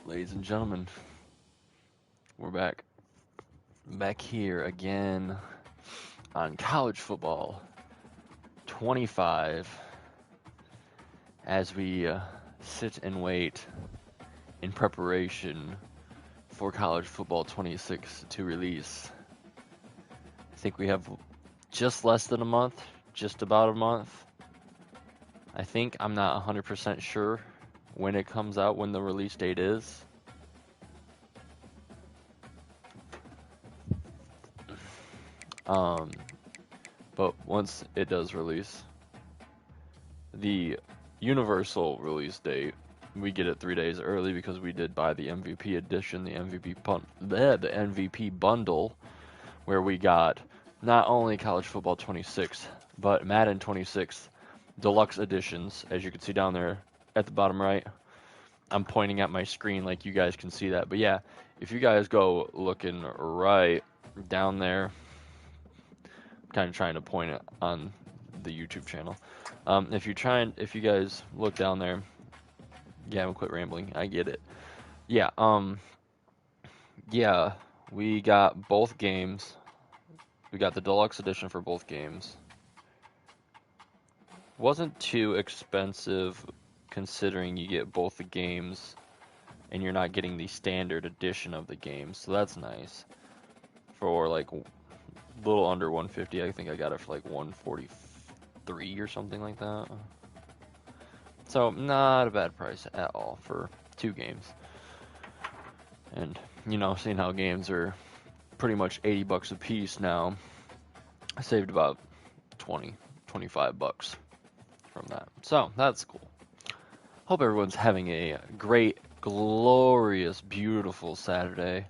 Ladies and gentlemen, we're back. Back here again on College Football 25 as we sit and wait in preparation for College Football 26 to release. I think we have just less than a month, just about a month. I think I'm not 100% sure when it comes out, when the release date is. Um, but once it does release, the universal release date, we get it 3 days early because we did buy the MVP edition, the MVP bundle, where we got not only College Football 26, but Madden 26 deluxe editions, as you can see down there at the bottom right. I'm pointing at my screen like you guys can see that. But yeah, if you guys go looking right down there, I'm kind of trying to point it on the YouTube channel. If you guys look down there, yeah, I'm quit rambling. I get it. Yeah, yeah, we got both games. We got the deluxe edition for both games. Wasn't too expensive considering you get both the games and you're not getting the standard edition of the game, so that's nice. For like a little under 150, I think I got it for like 143 or something like that. So not a bad price at all for two games. And seeing how games are pretty much 80 bucks a piece now, I saved about 20, 25 bucks from that. So that's cool. Hope everyone's having a great, glorious, beautiful Saturday.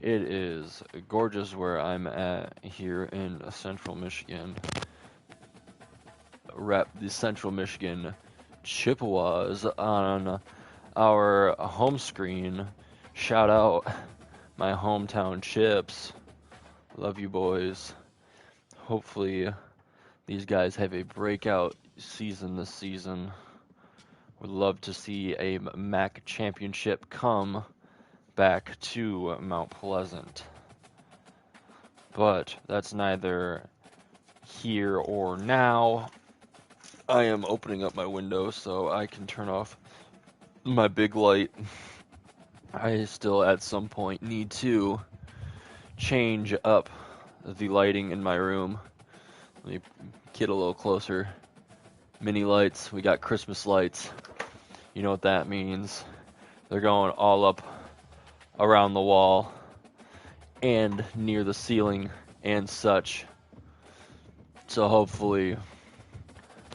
It is gorgeous where I'm at here in Central Michigan. Rep the Central Michigan Chippewas on our home screen. Shout out my hometown Chips. Love you boys. Hopefully these guys have a breakout season this season. Would love to see a MAC championship come back to Mount Pleasant. But that's neither here or now. I am opening up my window so I can turn off my big light. I still at some point need to change up the lighting in my room. Let me get a little closer. Mini lights, we got Christmas lights. You know what that means. They're going all up around the wall and near the ceiling and such. So hopefully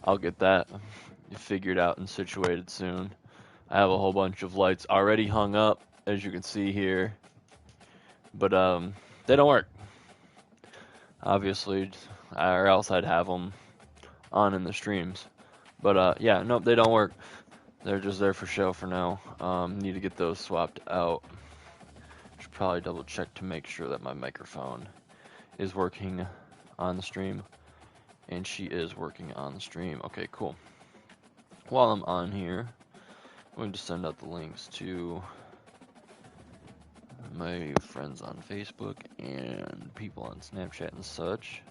I'll get that figured out and situated soon. I have a whole bunch of lights already hung up, as you can see here. But they don't work. Obviously, or else I'd have them on in the streams. But yeah, nope, they don't work. They're just there for show for now. Need to get those swapped out. Should probably double check to make sure that my microphone is working on the stream. And she is working on the stream. Okay, cool. While I'm on here, I'm going to send out the links to my friends on Facebook and people on Snapchat and such.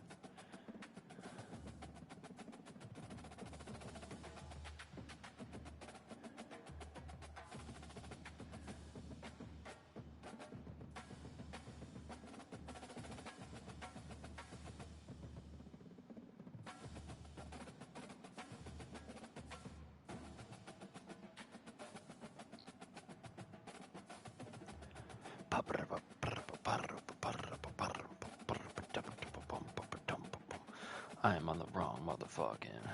I am on the wrong motherfucking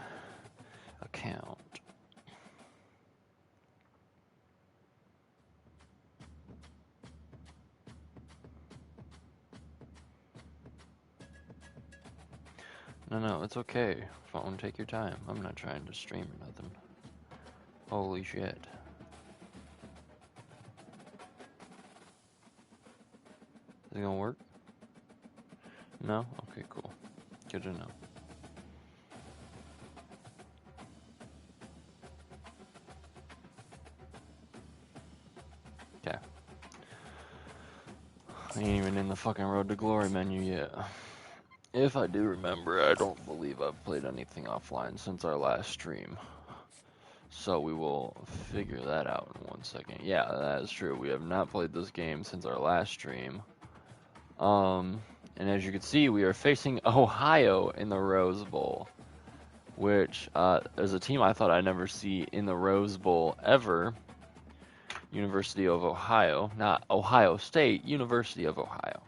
account. No, it's okay. Phone, take your time. I'm not trying to stream or nothing. Holy shit. Is it gonna work? No? Okay, cool. Good to know. Okay. Ain't even in the fucking Road to Glory menu yet. If I do remember, I don't believe I've played anything offline since our last stream. So we will figure that out in 1 second. Yeah, that is true. We have not played this game since our last stream. And as you can see, we are facing Ohio in the Rose Bowl, which is a team I thought I'd never see in the Rose Bowl ever. University of Ohio, not Ohio State, University of Ohio.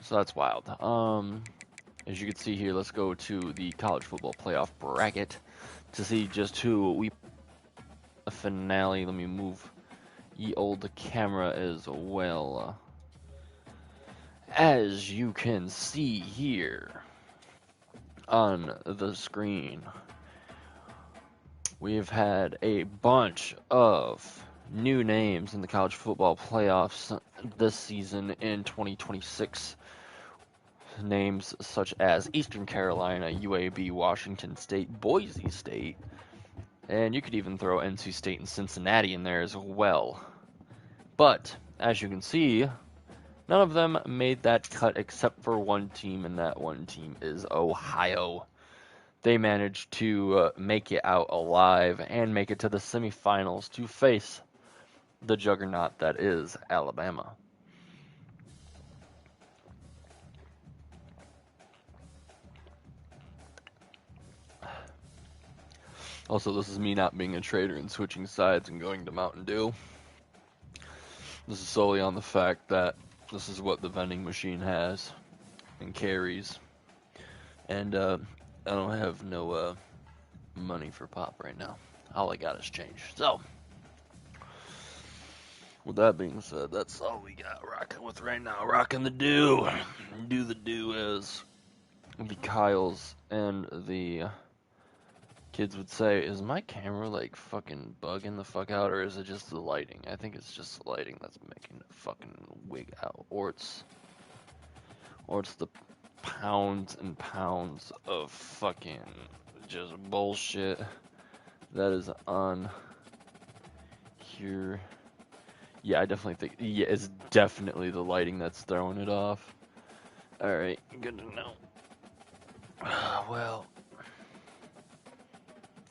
So that's wild. As you can see here, let's go to the college football playoff bracket to see just who we finale. Let me move ye old camera as well. As you can see here on the screen, we've had a bunch of new names in the college football playoffs this season in 2026. Names such as Eastern Carolina, UAB, Washington State, Boise State, and you could even throw NC State and Cincinnati in there as well. But, as you can see, none of them made that cut except for one team, and that one team is Ohio. They managed to make it out alive and make it to the semifinals to face the juggernaut that is Alabama. Also, this is me not being a traitor and switching sides and going to Mountain Dew. This is solely on the fact that this is what the vending machine has and carries. And I don't have no money for pop right now. All I got is change. So, with that being said, that's all we got rocking with right now. Rocking the Dew. Do the Dew as the Kyles and the kids would say. Is my camera like fucking bugging the fuck out, or is it just the lighting? I think it's just the lighting that's making it fucking wig out. Or it's the pounds and pounds of fucking just bullshit that is on here. Yeah, I definitely think, yeah, it's definitely the lighting that's throwing it off. Alright, good to know. Well,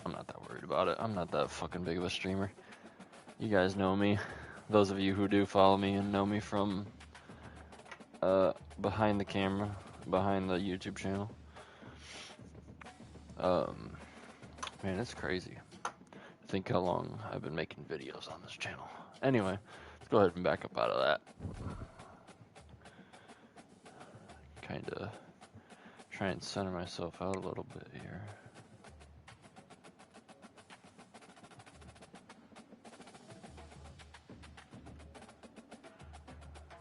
I'm not that worried about it. I'm not that fucking big of a streamer. You guys know me. Those of you who do follow me and know me from behind the camera, behind the YouTube channel. Man, it's crazy. Think how long I've been making videos on this channel. Anyway, let's go ahead and back up out of that. Kinda try and center myself out a little bit here.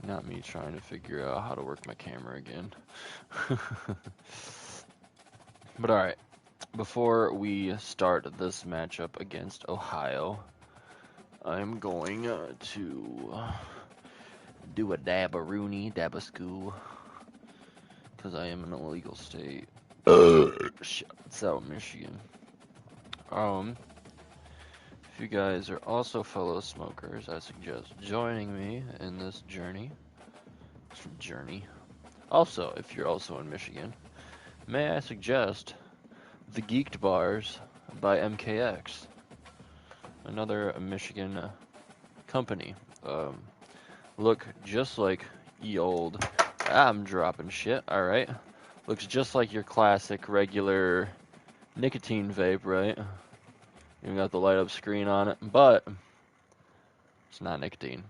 Not me trying to figure out how to work my camera again. But alright, before we start this matchup against Ohio, I'm going to do a dab-a-rooney, dab-a-scoo, because I am in an illegal state. South Michigan. If you guys are also fellow smokers, I suggest joining me in this journey. Also, if you're also in Michigan, may I suggest the Geeked Bars by MKX, another Michigan company. Look just like ye old. I'm dropping shit. All right, looks just like your classic regular nicotine vape, right? Even got the light up screen on it, but it's not nicotine.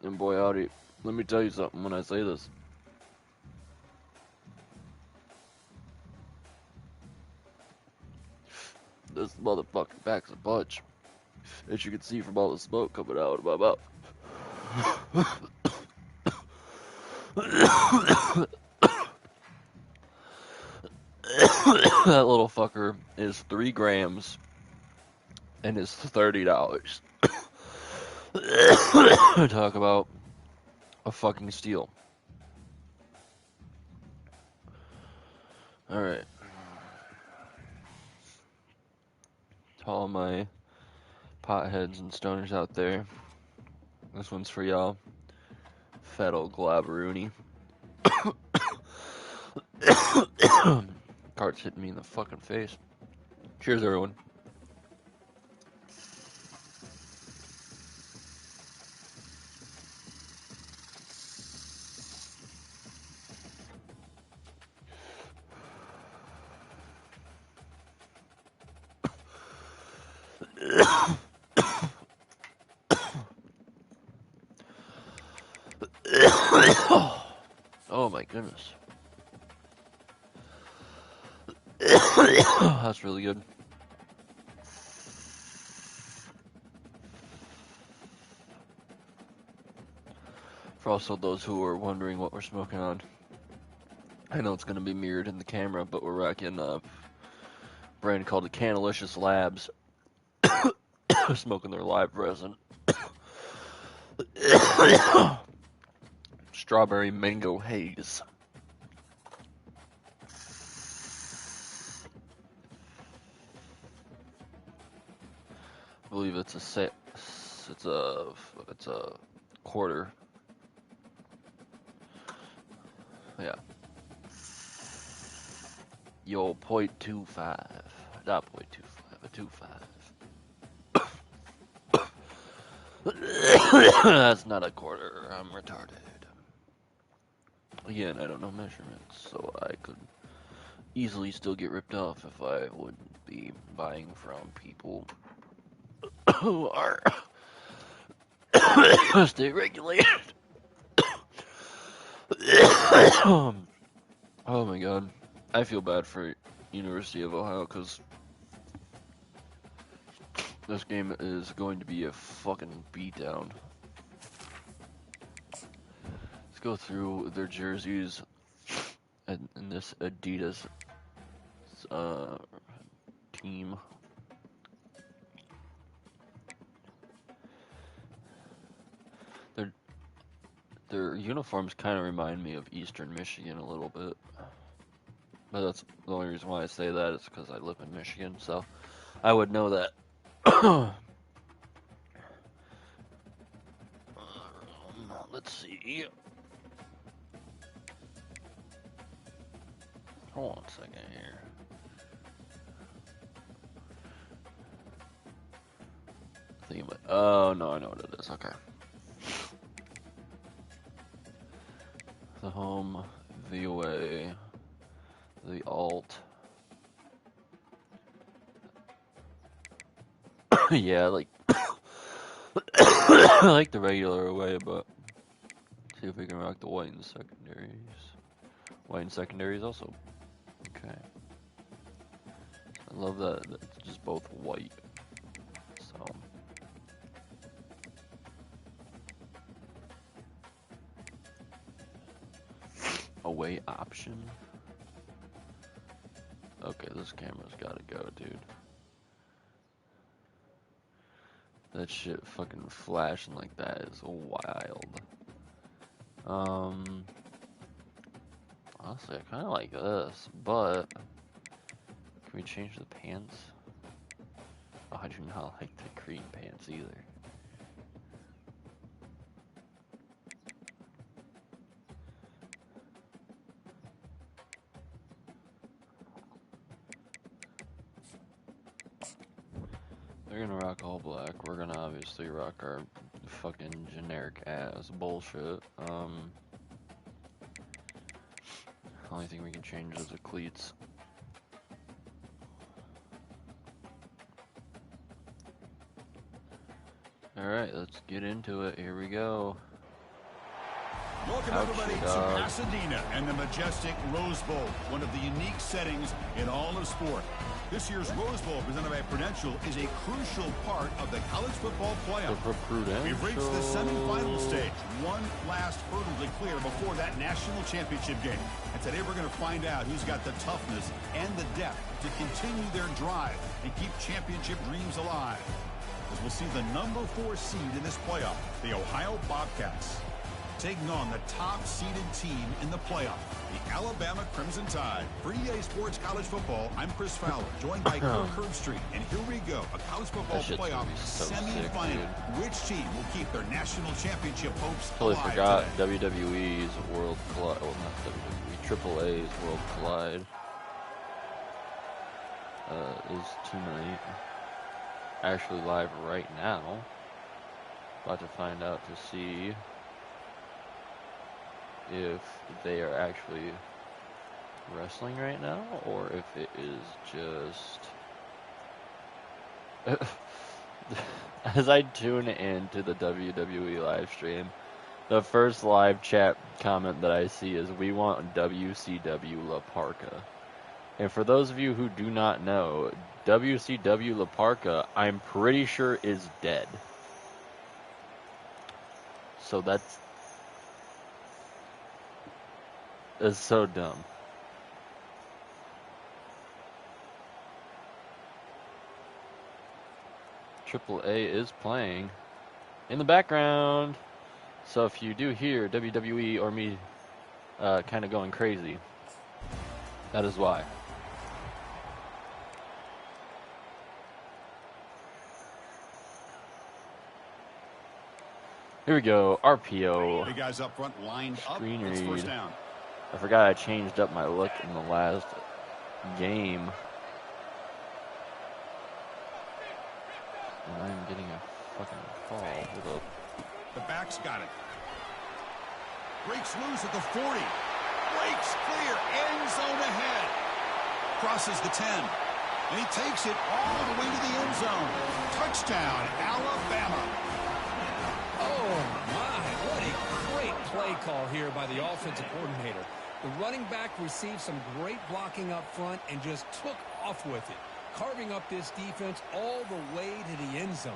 And boy, howdy, let me tell you something when I say this. This motherfucker packs a punch. As you can see from all the smoke coming out of my mouth. That little fucker is 3 grams and is $30. Talk about a fucking steal. Alright. To all my potheads and stoners out there, this one's for y'all. Fat old glabberoony. Cart's hitting me in the fucking face. Cheers, everyone. Oh my goodness. That's really good. For also those who are wondering what we're smoking on, I know it's going to be mirrored in the camera, but we're rocking a brand called the Canalicious Labs. Smoking their live resin. Strawberry Mango Haze. I believe it's a quarter. Yeah. Yo, 0.25. Not 0.25, a 2.5. That's not a quarter. I'm retarded. Again, I don't know measurements, so I could easily still get ripped off if I wouldn't be buying from people who are state regulated. Oh my god. I feel bad for University of Ohio because this game is going to be a fucking beatdown. Let's go through their jerseys and this Adidas team. Their uniforms kind of remind me of Eastern Michigan a little bit. But that's the only reason why I say that is because I live in Michigan, so I would know that. Let's see. Hold on a second here. Oh, no, I know what it is. Okay. The home, the away, the alt. Yeah, like I like the regular away, but see if we can rock the white and secondaries. White and secondaries also. Okay. I love that it's just both white. So away option. Okay, this camera's gotta go, dude. That shit fucking flashing like that is wild. Honestly, I kind of like this, but can we change the pants? Oh, I do not like the cream pants either. They're gonna rock all black. We're gonna obviously rock our fucking generic ass bullshit. Only thing we can change is the cleats. Alright, let's get into it. Here we go. Welcome everybody to Pasadena and the majestic Rose Bowl, one of the unique settings in all of sport. This year's Rose Bowl, presented by Prudential, is a crucial part of the college football playoff. We've reached the semifinal stage, one last hurdle to clear before that national championship game. And today we're going to find out who's got the toughness and the depth to continue their drive and keep championship dreams alive. As we'll see the number 4 seed in this playoff, the Ohio Bobcats. taking on the top-seeded team in the playoff, the Alabama Crimson Tide. For EA Sports College Football, I'm Chris Fowler, joined by Kirk Herbstreit. And here we go, a college football playoff semi-final. Which team will keep their national championship hopes alive today? Forgot WWE's World Collide. Well, not WWE. AAA's World Collide is tonight. Actually live right now. About to find out to see if they are actually wrestling right now or if it is just as I tune into the WWE live stream, the first live chat comment that I see is, "We want WCW La Parka." And for those of you who do not know, WCW La Parka, I'm pretty sure, is dead. So that's so dumb. AAA is playing in the background. So if you do hear WWE or me kind of going crazy, that is why. Here we go, RPO. Big guys up front lined Screen up. It's read. first down. I forgot I changed up my look in the last game. And I'm getting a fucking call. Hold up. The back's got it. Breaks loose at the 40. Breaks clear. End zone ahead. Crosses the 10. And he takes it all the way to the end zone. Touchdown, Alabama. Oh, my. What a great play call here by the offensive coordinator. The running back received some great blocking up front and just took off with it, carving up this defense all the way to the end zone.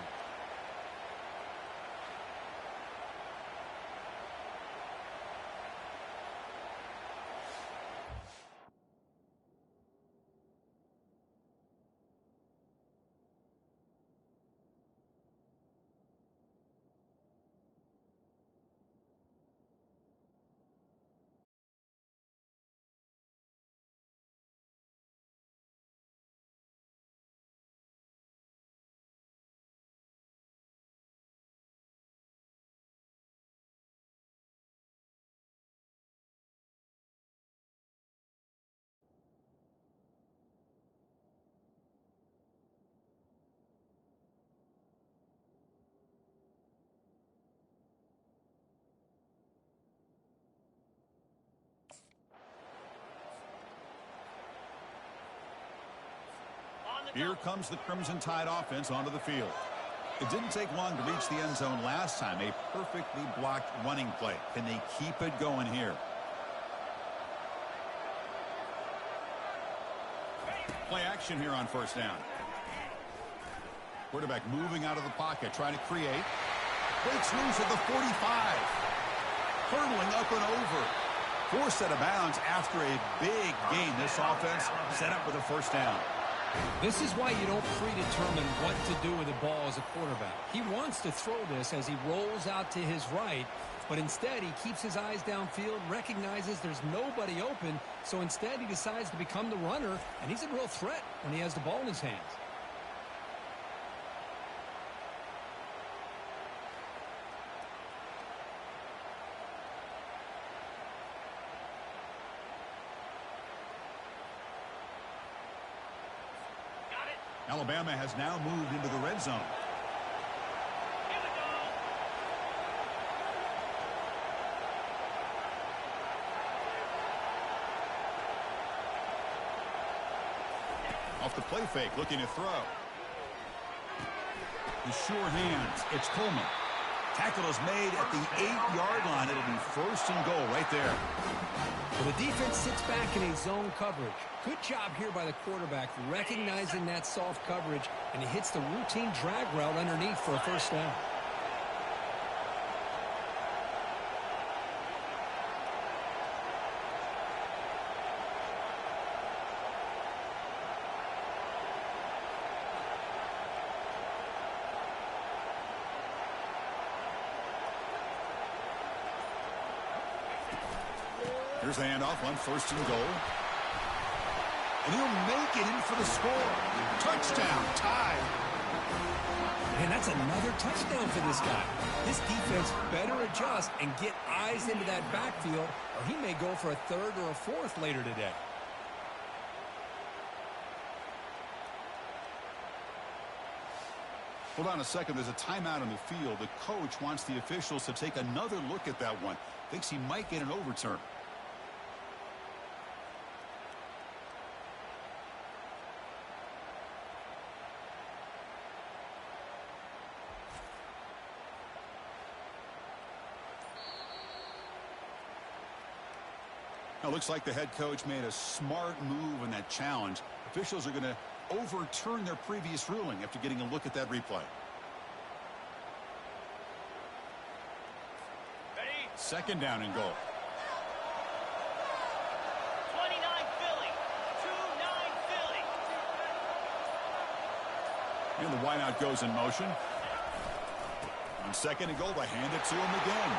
Here comes the Crimson Tide offense onto the field. It didn't take long to reach the end zone last time. A perfectly blocked running play. Can they keep it going here? Play action here on first down. Quarterback moving out of the pocket, trying to create. Breaks loose at the 45. Hurdling up and over. Forced out of bounds after a big gain. This offense set up with a first down. This is why you don't predetermine what to do with the ball as a quarterback. He wants to throw this as he rolls out to his right, but instead he keeps his eyes downfield, recognizes there's nobody open, so instead he decides to become the runner, and he's a real threat when he has the ball in his hands. Alabama has now moved into the red zone. Off the play fake, looking to throw. The sure hands. It's Coleman. Tackle is made at the 8-yard line. It'll be first and goal right there. Well, the defense sits back in a zone coverage. Good job here by the quarterback, recognizing that soft coverage, and he hits the routine drag route underneath for a first down. Here's the handoff on 1st and goal. And he'll make it in for the score. Touchdown, tied. And that's another touchdown for this guy. This defense better adjust and get eyes into that backfield, or he may go for a 3rd or a 4th later today. Hold on a second. There's a timeout on the field. The coach wants the officials to take another look at that one. Thinks he might get an overturn. Now, looks like the head coach made a smart move in that challenge. Officials are going to overturn their previous ruling after getting a look at that replay. Ready? 2nd down and goal. 29 Philly. 2-9 Philly. And the wideout goes in motion. On 2nd and goal, they hand it to him again.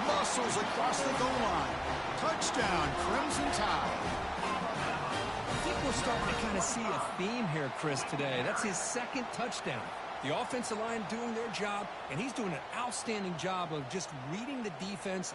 Muscles across the goal line. Touchdown, Crimson Tide. I think we're starting to kind of see a theme here, Chris, today. That's his 2nd touchdown. The offensive line doing their job, and he's doing an outstanding job of just reading the defense.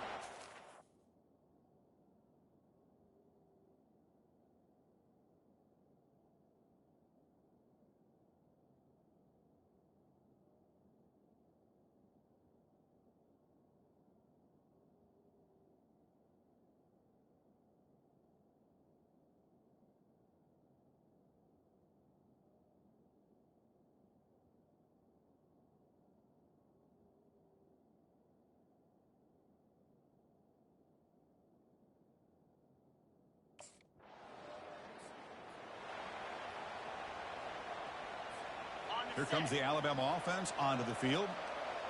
Here comes the Alabama offense onto the field.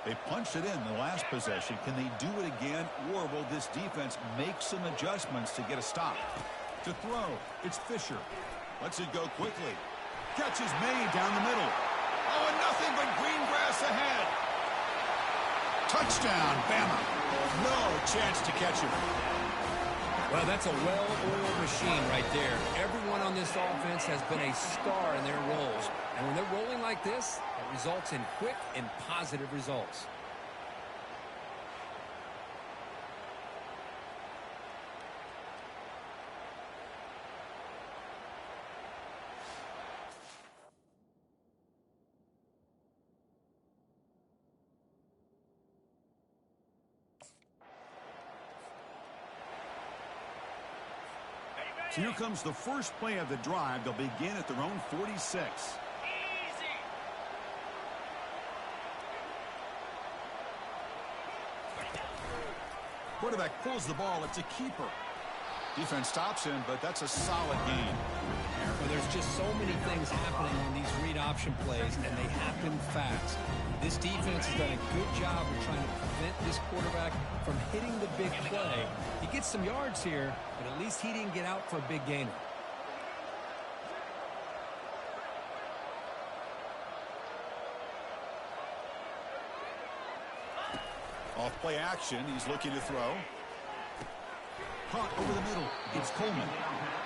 They punched it in the last possession. Can they do it again, or will this defense make some adjustments to get a stop? To throw, it's Fisher. Lets it go quickly. Catch is made down the middle. Oh, and nothing but green grass ahead. Touchdown, Bama. No chance to catch him. Well, that's a well-oiled machine right there. Everyone on this offense has been a star in their roles. And when they're rolling like this, it results in quick and positive results. So here comes the first play of the drive. They'll begin at their own 46. Quarterback pulls the ball. It's a keeper. Defense stops him, but that's a solid gain. Well, there's just so many things happening on these read option plays, and they happen fast. This defense has done a good job of trying to prevent this quarterback from hitting the big play. He gets some yards here, but at least he didn't get out for a big gainer. Off play action. He's looking to throw. Caught over the middle. It's Coleman.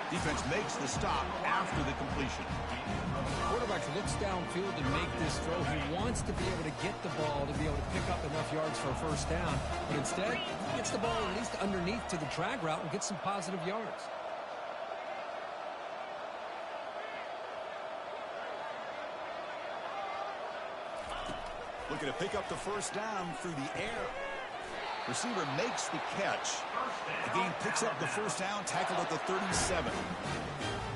Defense makes the stop after the completion. Quarterback looks downfield to make this throw. He wants to be able to get the ball to be able to pick up enough yards for a first down. But instead, he gets the ball at least underneath to the drag route and gets some positive yards. Looking to pick up the first down through the air. Receiver makes the catch. The game picks up the first down, tackled at the 37.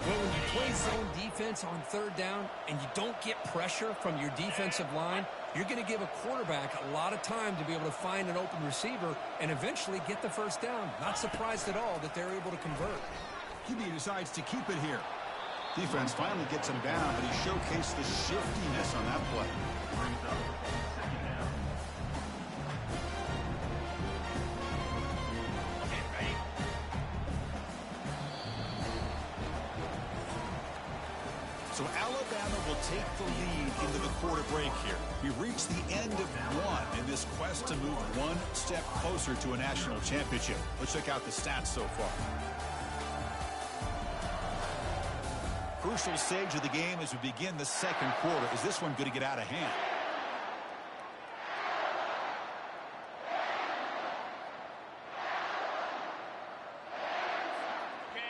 Well, when you play zone defense on 3rd down and you don't get pressure from your defensive line, you're going to give a quarterback a lot of time to be able to find an open receiver and eventually get the first down. Not surprised at all that they're able to convert. QB decides to keep it here. Defense finally gets him down, but he showcased the shiftiness on that play. So Alabama will will take the lead into the quarter break here. We've reached the end of one in this quest to move one step closer to a national championship. Let's check out the stats so far. Crucial stage of the game as we begin the second quarter. Is this one going to get out of hand?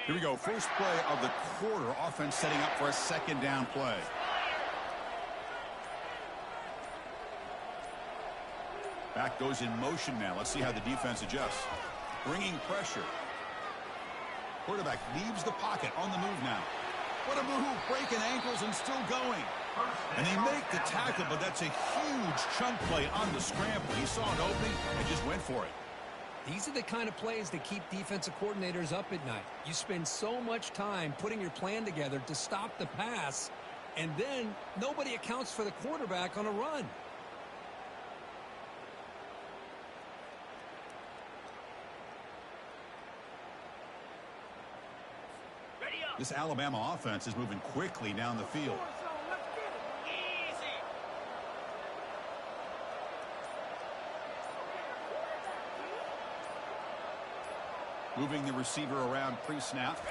Here we go. First play of the quarter. Offense setting up for a second down play. Back goes in motion now. Let's see how the defense adjusts. Bringing pressure. Quarterback leaves the pocket on the move now. What a move. Breaking ankles and still going. And they make the tackle, but that's a huge chunk play on the scramble. He saw an opening and just went for it. These are the kind of plays that keep defensive coordinators up at night. You spend so much time putting your plan together to stop the pass, and then nobody accounts for the quarterback on a run. This Alabama offense is moving quickly down the field. Moving the receiver around pre-snap.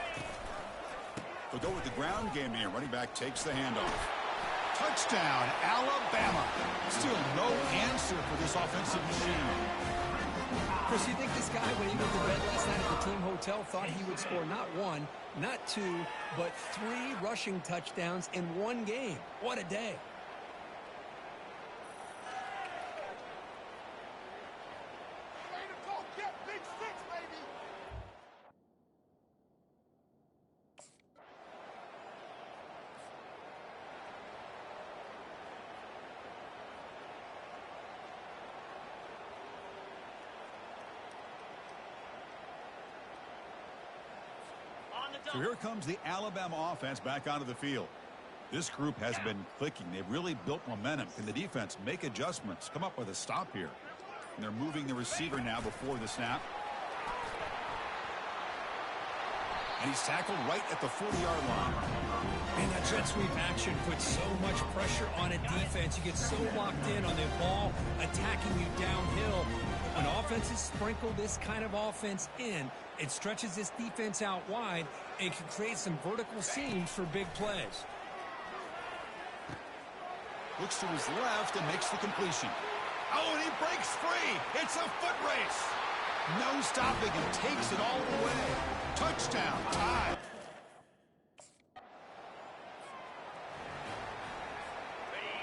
They'll go with the ground game here. Running back takes the handoff. Touchdown, Alabama. Still no answer for this offensive machine. Chris, you think this guy, when he went to bed last night at the team hotel, thought he would score not one, not two, but 3 rushing touchdowns in one game? What a day. So here comes the Alabama offense back onto the field. This group has been clicking. They've really built momentum. Can the defense make adjustments, come up with a stop here? And they're moving the receiver now before the snap. And he's tackled right at the 40-yard line. And that jet sweep action puts so much pressure on a defense. You get so locked in on the ball attacking you downhill. When offenses sprinkle this kind of offense in, it stretches this defense out wide and can create some vertical seams for big plays. Looks to his left and makes the completion. Oh, and he breaks free. It's a foot race. No stopping and takes it all the way. Touchdown, tie.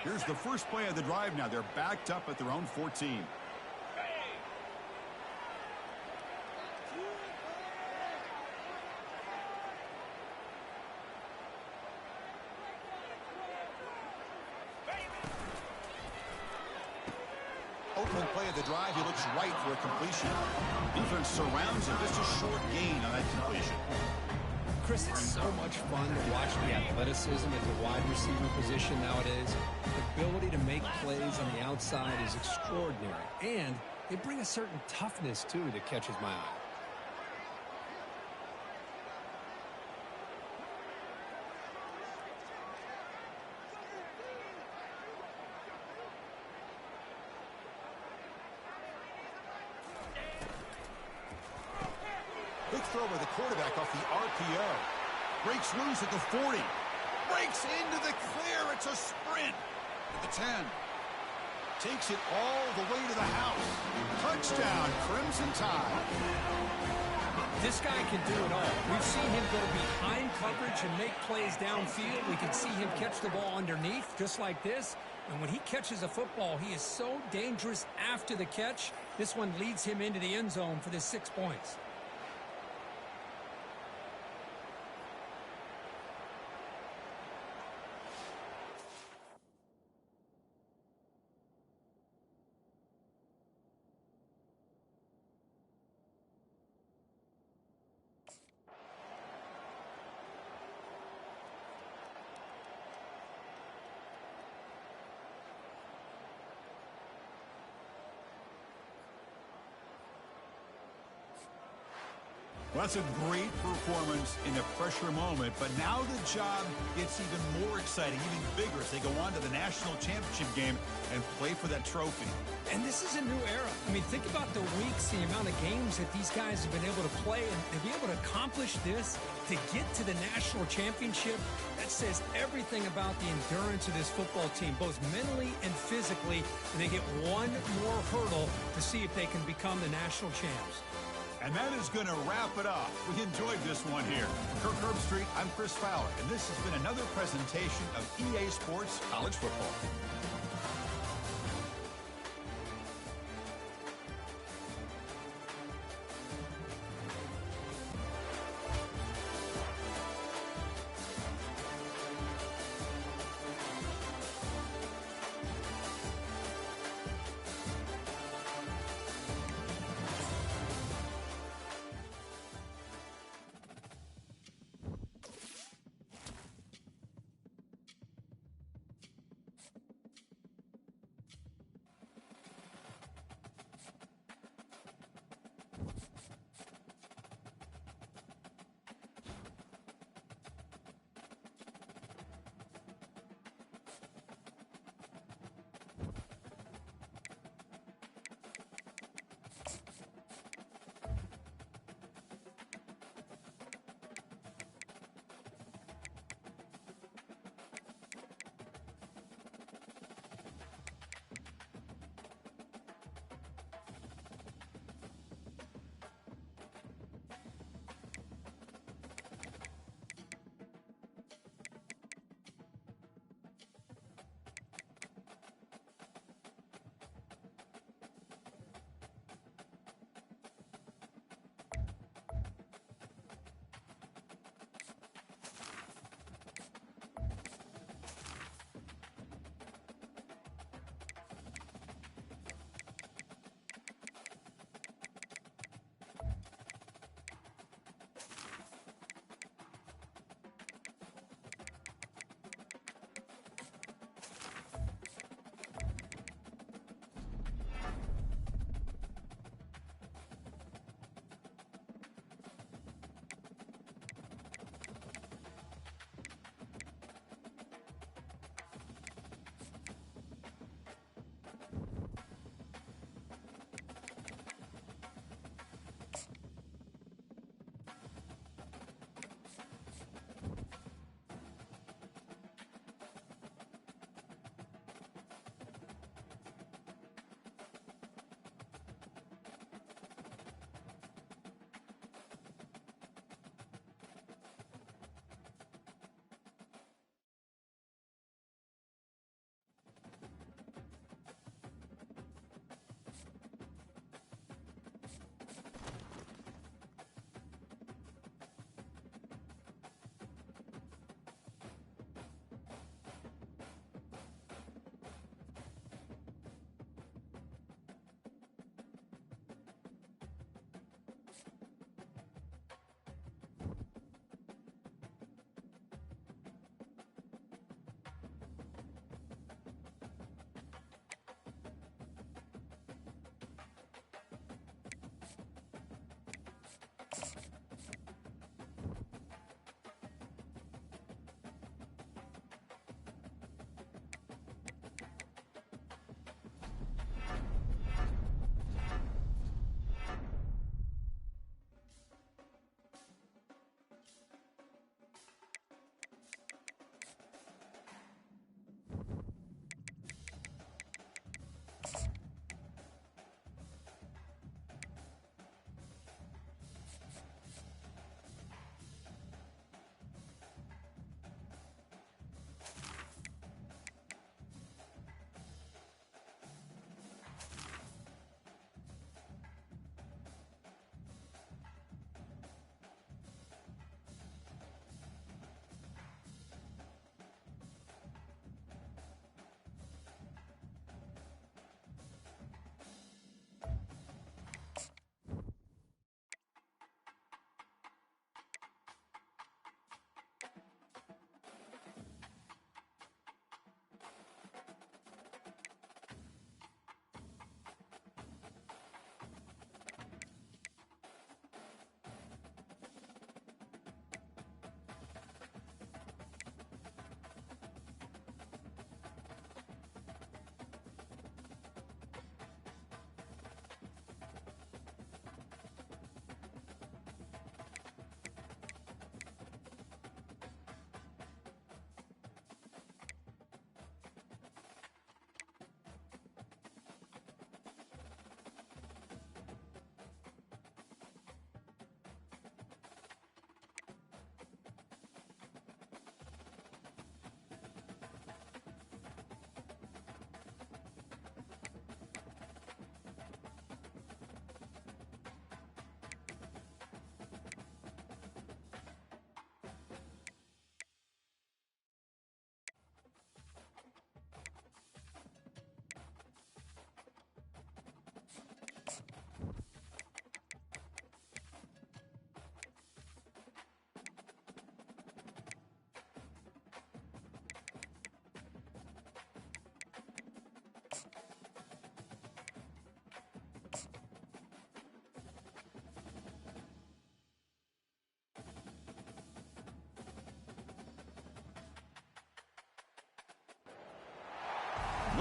Here's the first play of the drive now. They're backed up at their own 14. Opening play of the drive, he looks right for a completion. Defense surrounds him. Just a short gain on that completion. Chris, it's so much fun to watch the athleticism at the wide receiver position nowadays. The ability to make plays on the outside is extraordinary. And they bring a certain toughness, too, that catches my eye. Quick throw by the quarterback off the RPO. Breaks loose at the 40. Breaks into the clear. It's a sprint. At the 10. Takes it all the way to the house. Touchdown, Crimson Tide. This guy can do it all. We've seen him go behind coverage and make plays downfield. We can see him catch the ball underneath, just like this. And when he catches a football, he is so dangerous after the catch. This one leads him into the end zone for the 6 points. Well, that's a great performance in a pressure moment, but now the job gets even more exciting, even bigger as they go on to the national championship game and play for that trophy. And this is a new era. I mean, think about the weeks, the amount of games that these guys have been able to play, and to be able to accomplish this, to get to the national championship, that says everything about the endurance of this football team, both mentally and physically, and they get one more hurdle to see if they can become the national champs. And that is going to wrap it up. We enjoyed this one here. For Kirk Herbstreit, I'm Chris Fowler, and this has been another presentation of EA Sports College Football.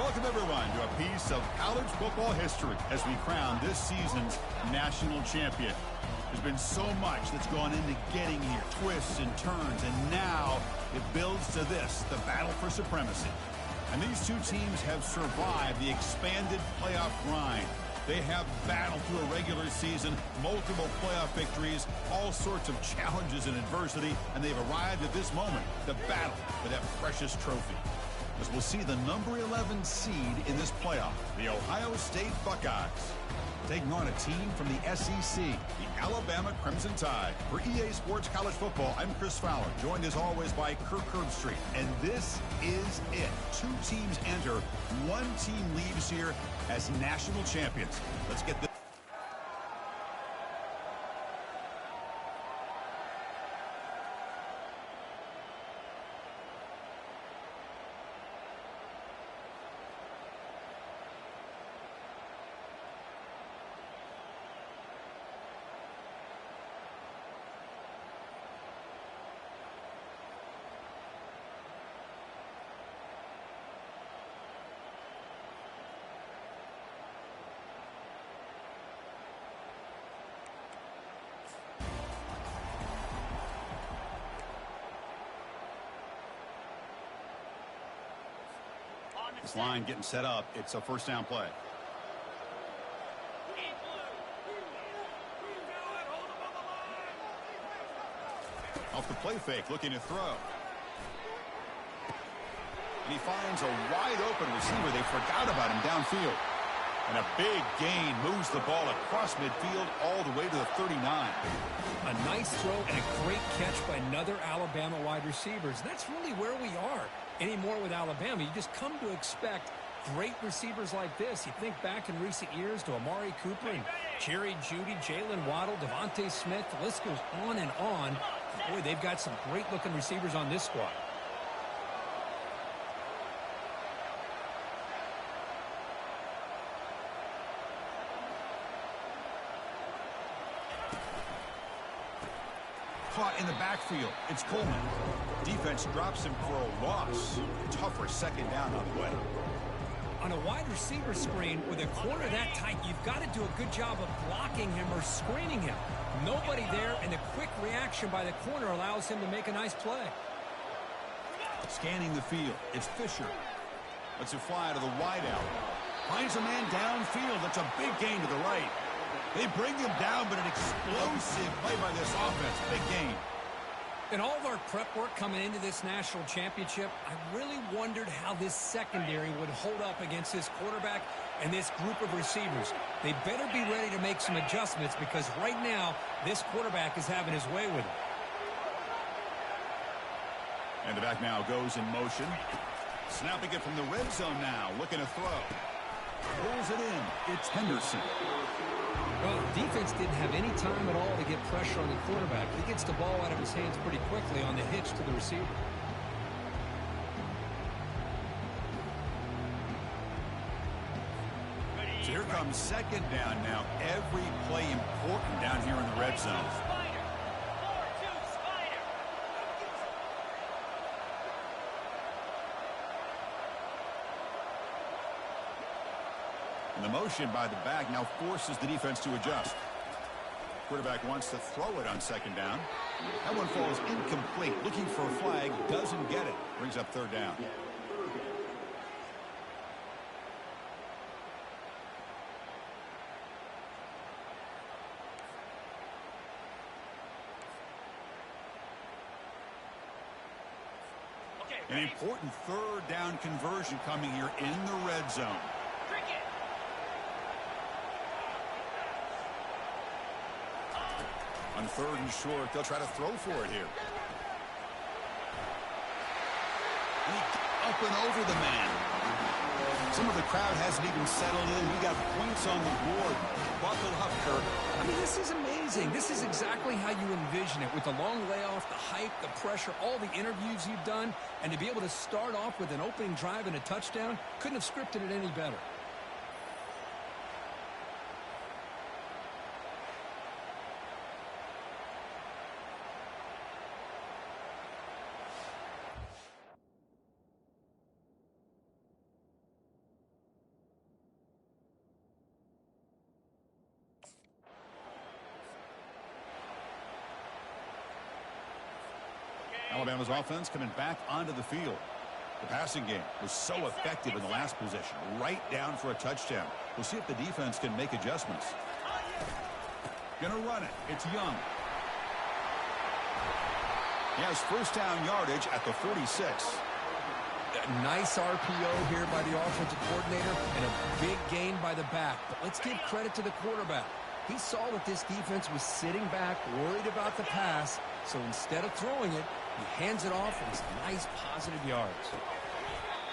Welcome, everyone, to a piece of college football history as we crown this season's national champion. There's been so much that's gone into getting here, twists and turns, and now it builds to this, the battle for supremacy. And these two teams have survived the expanded playoff grind. They have battled through a regular season, multiple playoff victories, all sorts of challenges and adversity, and they've arrived at this moment, the battle for that precious trophy. As we'll see the number 11 seed in this playoff, the Ohio State Buckeyes, taking on a team from the SEC, the Alabama Crimson Tide. For EA Sports College Football, I'm Chris Fowler, joined as always by Kirk Herbstreit. And this is it. Two teams enter, one team leaves here as national champions. Let's get this. This line getting set up. It's a first down play. Off the play fake, looking to throw. And he finds a wide open receiver. They forgot about him downfield. And a big gain moves the ball across midfield all the way to the 39. A nice throw and a great catch by another Alabama wide receiver. That's really where we are anymore with Alabama. You just come to expect great receivers like this. You think back in recent years to Amari Cooper and Jerry Jeudy, Jalen Waddle, Devontae Smith. The list goes on and on. Boy, they've got some great-looking receivers on this squad. Caught in the backfield. It's Coleman. Defense drops him for a loss. Tougher second down on the way. On a wide receiver screen with a corner that tight, you've got to do a good job of blocking him or screening him. Nobody there, and the quick reaction by the corner allows him to make a nice play. Scanning the field. It's Fisher. Lets it fly to the wideout. Finds a man downfield. That's a big gain to the right. They bring him down, but an explosive play by this offense. Big gain. In all of our prep work coming into this national championship, I really wondered how this secondary would hold up against this quarterback and this group of receivers. They better be ready to make some adjustments because right now, this quarterback is having his way with it. And the back now goes in motion. Snapping it from the red zone now. Looking to throw. Pulls it in. It's Henderson. Well, defense didn't have any time at all to get pressure on the quarterback. He gets the ball out of his hands pretty quickly on the hitch to the receiver. So here comes second down now. Every play important down here in the red zone. And the motion by the back now forces the defense to adjust. Quarterback wants to throw it on second down. That one falls incomplete. Looking for a flag, doesn't get it. Brings up third down. An important third down conversion coming here in the red zone. On third and short, they'll try to throw for it here. And he up and over the man. Some of the crowd hasn't even settled in. We got points on the board. Buckle up, Kirk. I mean, this is amazing. This is exactly how you envision it, with the long layoff, the hype, the pressure, all the interviews you've done, and to be able to start off with an opening drive and a touchdown, couldn't have scripted it any better. Alabama's offense coming back onto the field. The passing game was so effective in the last possession, right down for a touchdown. We'll see if the defense can make adjustments. Gonna run it. It's Young. He has first down yardage at the 46. A nice RPO here by the offensive coordinator and a big gain by the back. But let's give credit to the quarterback. He saw that this defense was sitting back, worried about the pass, so instead of throwing it, he hands it off and some nice positive yards.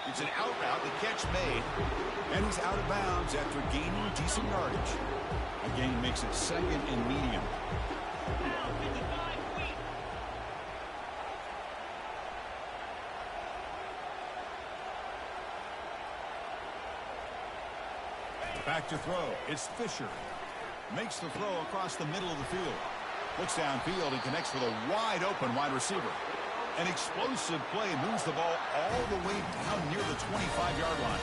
It's an out route, the catch made, and he's out of bounds after gaining decent yardage. A gain makes it second and medium. Back to throw. It's Fisher. Makes the throw across the middle of the field. Looks downfield and connects with a wide open wide receiver. An explosive play moves the ball all the way down near the 25-yard line.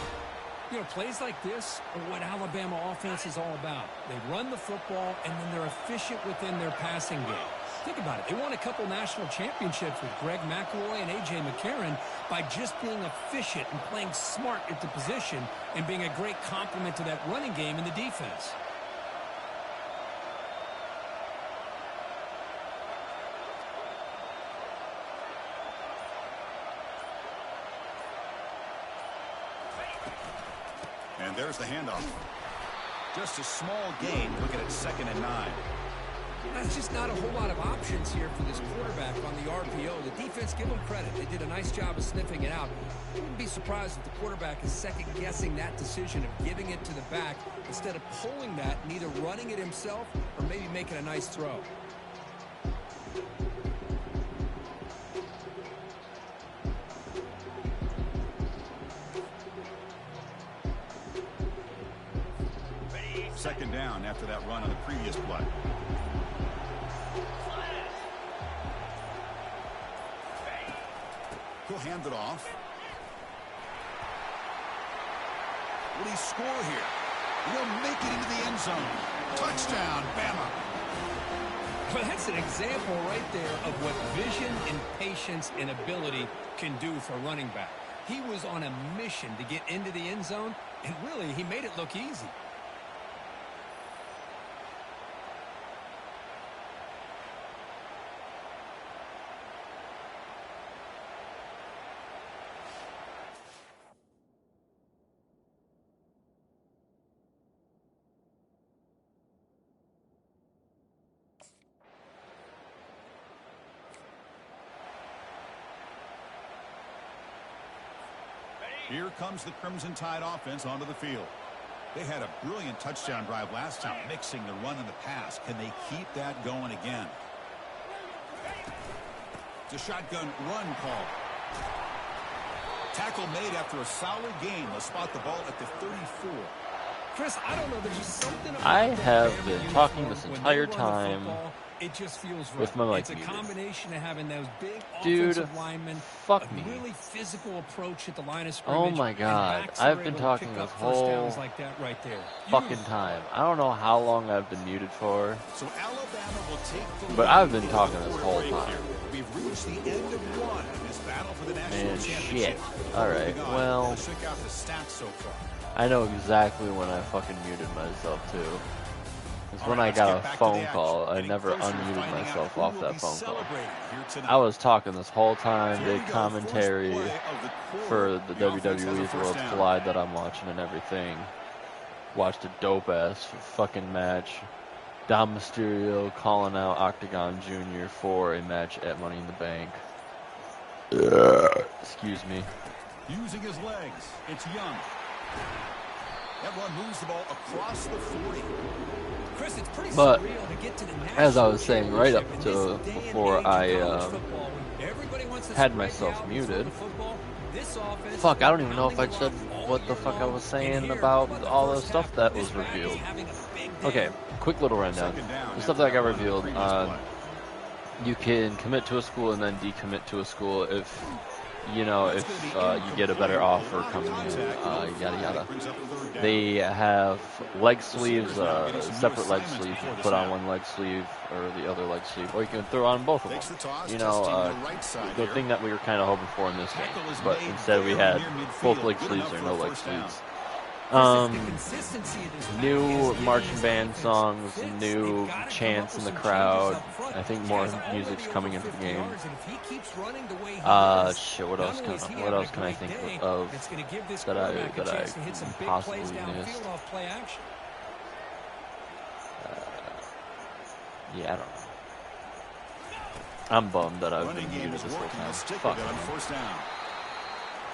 You know, plays like this are what Alabama offense is all about. They run the football, and then they're efficient within their passing game. Think about it. They won a couple national championships with Greg McElroy and A.J. McCarron by just being efficient and playing smart at the position and being a great complement to that running game in the defense. And there's the handoff. Just a small gain, looking at 2nd and 9. That's just not a whole lot of options here for this quarterback on the RPO. The defense, give them credit. They did a nice job of sniffing it out. I wouldn't be surprised if the quarterback is second-guessing that decision of giving it to the back instead of pulling that and either running it himself or maybe making a nice throw. Second down after that run on the previous play. He'll hand it off. Will he score here? He'll make it into the end zone. Touchdown, Bama. Well, that's an example right there of what vision and patience and ability can do for a running back. He was on a mission to get into the end zone, and really, he made it look easy. Here comes the Crimson Tide offense onto the field. They had a brilliant touchdown drive last time, mixing the run and the pass. Can they keep that going again? It's a shotgun run call. Tackle made after a solid gain. They'll spot the ball at the 34. Chris, I don't know. There's just something about I that have Alabama been uniform. talking this When they entire run the time football, it just feels right. with my mic It's a muted. combination of having those big Dude, offensive linemen, fuck a me. really physical approach at the line of Oh scrimmage. my and God, backs that are I've been able to talking pick this up first whole downs like that right there. fucking time. I don't know how long I've been muted for, So Alabama will take the but lead I've been in talking the this fourth whole break time. here. We've reached the end of one in this battle for the national Man, championship. shit. Alright, Moving on, well, let's check out the stats so far. I know exactly when I fucking muted myself too. It's All when right, I let's got get a back to phone the action. call. I Getting never closer to unmuted finding out myself who off will that be phone call. celebrating here tonight. I was talking this whole time, Here we did go, commentary first play of the quarter. for the The offense has a WWE's first Worlds down. Collide that I'm watching and everything. Watched a dope ass fucking match. Dom Mysterio calling out Octagon Jr. for a match at Money in the Bank. Excuse me. Using his legs, it's Young. That run moves the ball across the 40. Chris, it's pretty But, surreal to get to the as I national was saying right up championship to in this day and before age of I college football, when everybody wants to had strike myself out and throw muted. the football. This offense Fuck, I don't is even know if I pounding said the rock what all the year fuck I long. was And saying here, about the all the first stuff half, that this was back is revealed. having a big day. Okay, quick little rundown. Second down The after stuff that got run on the revealed, previous play. you can commit to a school and then decommit to a school if you know, if you get a better offer coming in, yada yada. They have leg sleeves, separate leg sleeves. You can put on one leg sleeve or the other leg sleeve, or you can throw on both of them. You know, the thing that we were kind of hoping for in this game, but instead we had both leg sleeves or no leg sleeves. New marching band songs, new chants in the crowd. I think more music's coming into the game. Shit. What else can I think of that I possibly missed? Yeah, I don't know. I'm bummed that I've been muted this whole time. Fuck.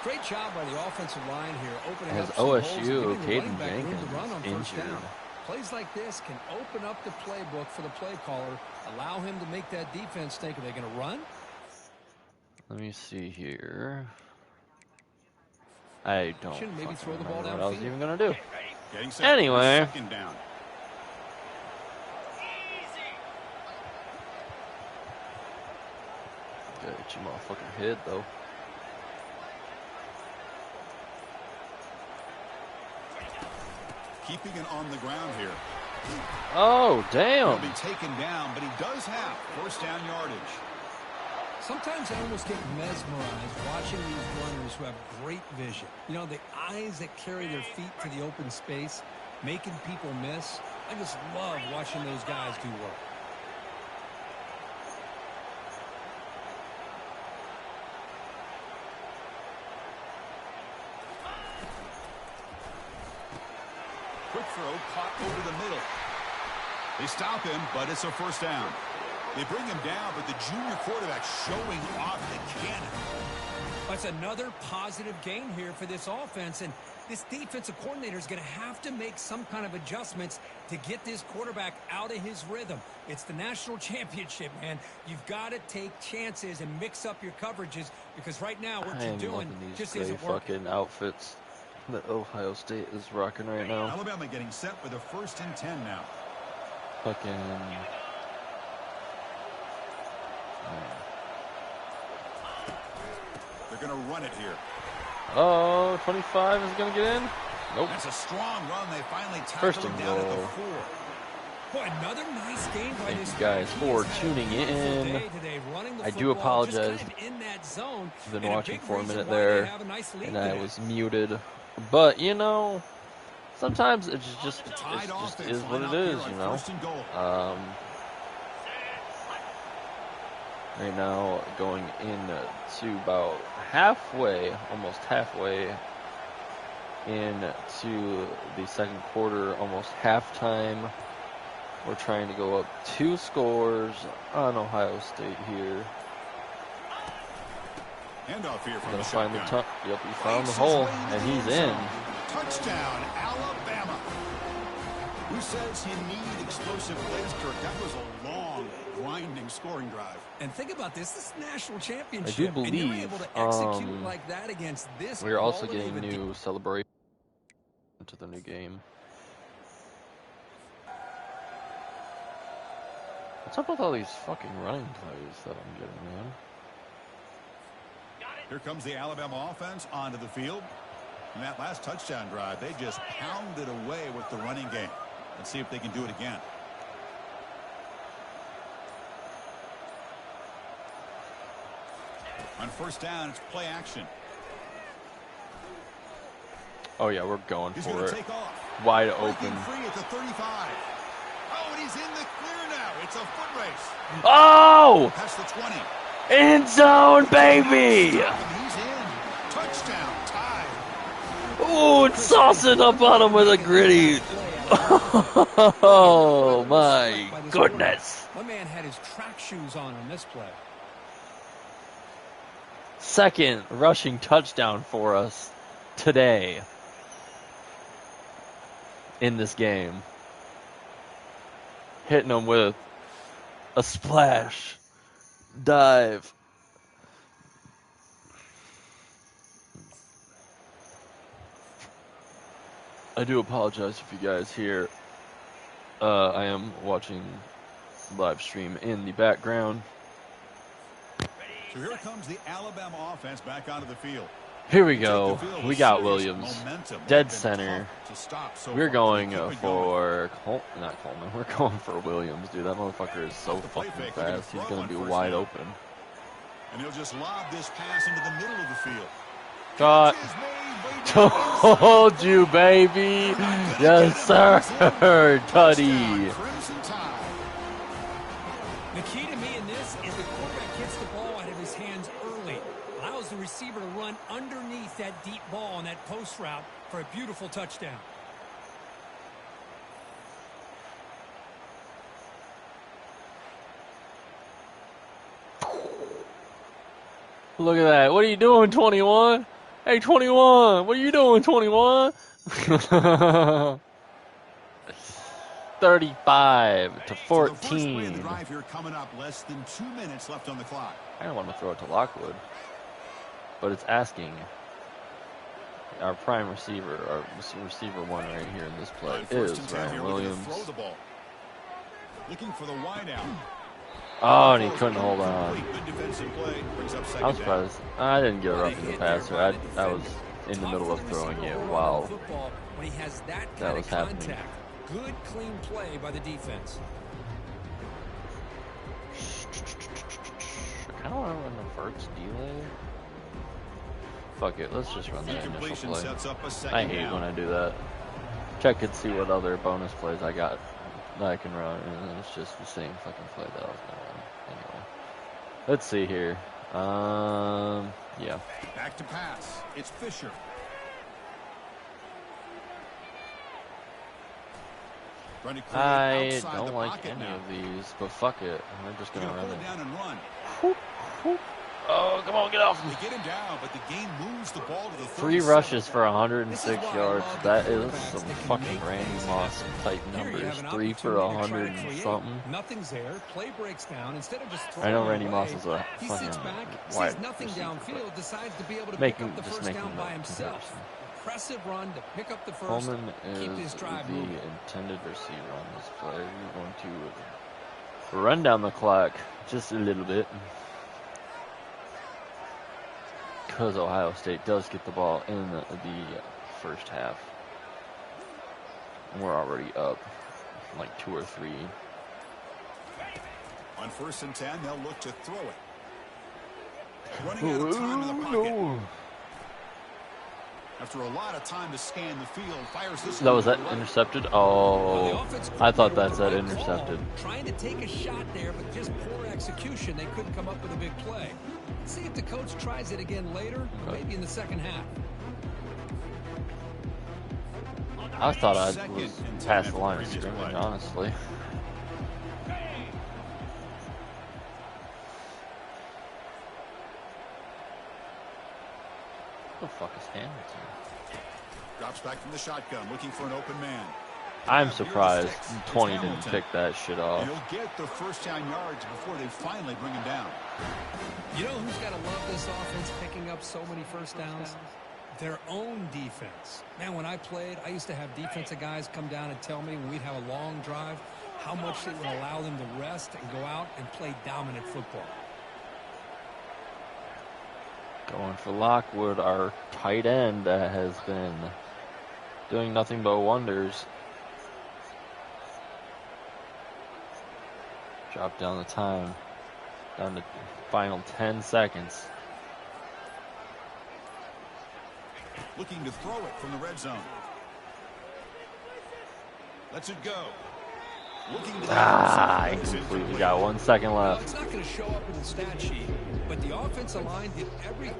Great job by the offensive line here, opening As up some holes and OSU, giving the Caden running back room to run on Jenkins first down. injured. Plays like this can open up the playbook for the play caller, allow him to make that defense think, are they going to run? Let me see here. I don't Maybe throw the ball remember what I was downfield. even gonna do. Set. Anyway. Second down. Gotta get your motherfucking head though. Keeping it on the ground here. Oh, damn. He'll be taken down, but he does have first down yardage. Sometimes I almost get mesmerized watching these runners who have great vision. You know, the eyes that carry their feet to the open space, making people miss. I just love watching those guys do work. Quick throw, caught over the middle. They stop him, but it's a first down. They bring him down, but the junior quarterback showing off the cannon. That's another positive gain here for this offense, and this defensive coordinator is going to have to make some kind of adjustments to get this quarterback out of his rhythm. It's the national championship, man. You've got to take chances and mix up your coverages, because right now what you're doing just isn't working. Fucking outfits that Ohio State is rocking right now. Alabama getting set with a 1st and 10 now. Fucking. They're going to run it here. Oh, 25 is going to get in? Nope. That's a strong run. They finally First tackle him and down at the goal. 4. Boy, another nice game by Thank this you guys for He's had tuning a beautiful in. day today, running the I do football, just apologize. kind of in that zone, I've been and a watching big for a reason minute why they there, have a nice lead and I today. was muted. But, you know, sometimes it just Tied offense is what line it up here is, on you know. 1st and goal. Right now, going into about halfway, almost halfway into the second quarter, almost halftime. We're trying to go up 2 scores on Ohio State here. Handoff here from Gonna the find the shotgun. yep, he found the hole, and he's in. Touchdown, Alabama. Who says you need explosive plays, Kirk? That was a long, grinding scoring drive. And think about this is national championship. I do and you're believe, able to execute like that against this We're also quality getting of a new celebration to the new game. What's up with all these fucking running plays that I'm getting, man? Here comes the Alabama offense onto the field. In that last touchdown drive, they just pounded away with the running game. Let's see if they can do it again. On 1st down, it's play action. Oh yeah, we're going He's for going it. to take off. Wide Breaking open. free at the 35. Oh, and he's in the clear now. It's a foot race. Oh! Past the 20. End zone, baby! And he's in. Touchdown, tied. Ooh, it's saucing up on him with a gritty. Oh my goodness. My man had his track shoes on this play. Second rushing touchdown for us today in this game. Hitting them with a splash dive. I do apologize if you guys hear. I am watching live stream in the background. So here comes the Alabama offense back onto the field. Here we go. We got Williams. Dead center. We're going for not Coleman. We're going for Williams, dude. That motherfucker is so fucking fast. He's going to be wide open. And he'll just lob this pass into the middle of the field. Caught. Told you, baby. Yes, sir. Tutty. The key to me in this is the quarterback gets the ball out of his hands early. Allows the receiver to run underneath that deep ball on that post route for a beautiful touchdown. Look at that. What are you doing, 21? Hey, 21. What are you doing, 21? 35 to 14. Drive here coming up. Less than 2 minutes left on the clock. I don't want to throw it to Lockwood, but it's asking. Our prime receiver, our receiver one right here in this play is Ryan Williams. Looking for the wide out. Oh, and he couldn't hold on. Good defensive play. Brings up second I was surprised. I didn't get rough in the passer. I was in the middle of throwing it while when he has that was happening. Good, clean play by the defense. I kind of want to run the Verts delay. Fuck it, let's just run that initial play. I hate when I do that. Check and see what other bonus plays I got that I can run, and it's just the same fucking play that I was gonna run. Anyway, let's see here. Yeah. Back to pass. It's Fisher. I don't like any of these, but fuck it. I'm just gonna run it. Down and run. Whoop, whoop. Oh, come on, get off him. They get him down, but the game moves the ball to the 3 rushes for 106 yards. That is some fucking Randy Moss type numbers. 3 for 100 and something. Nothing's there. Play breaks down. Instead of just I know Randy Moss is a he fucking sits back, wide sees nothing receiver, downfield, decides to be able to making, pick up the just first making down by that himself. comparison. Impressive run to pick up the first. Coleman keep is this drive the moving. intended receiver on this play. We're going to run down the clock just a little bit. Because Ohio State does get the ball in the first half. We're already up like 2 or 3. On 1st and 10, they'll look to throw it. Running out of time in the pocket. No. After a lot of time to scan the field, fires this. That was that intercepted? Oh, I thought that said intercepted. Trying to take a shot there, but just poor execution. They couldn't come up with a big play. See if the coach tries it again later, maybe in the second half. I thought I was past the line of scrimmage, honestly. What the fuck is Hamilton? Drops back from the shotgun, looking for an open man. I'm surprised 20 didn't pick that shit off. He'll get the first down yards before they finally bring him down. You know who's got to love this offense picking up so many first downs? Their own defense. Man, when I played, I used to have defensive guys come down and tell me when we'd have a long drive how much it would allow them to rest and go out and play dominant football. Going for Lockwood, our tight end that has been doing nothing but wonders. Drop down the time. Down to final 10 seconds. Looking to throw it from the red zone. Lets it go. Incomplete. We got 1 second left. It's not going to show up in the stat sheet, but the offensive line did everything.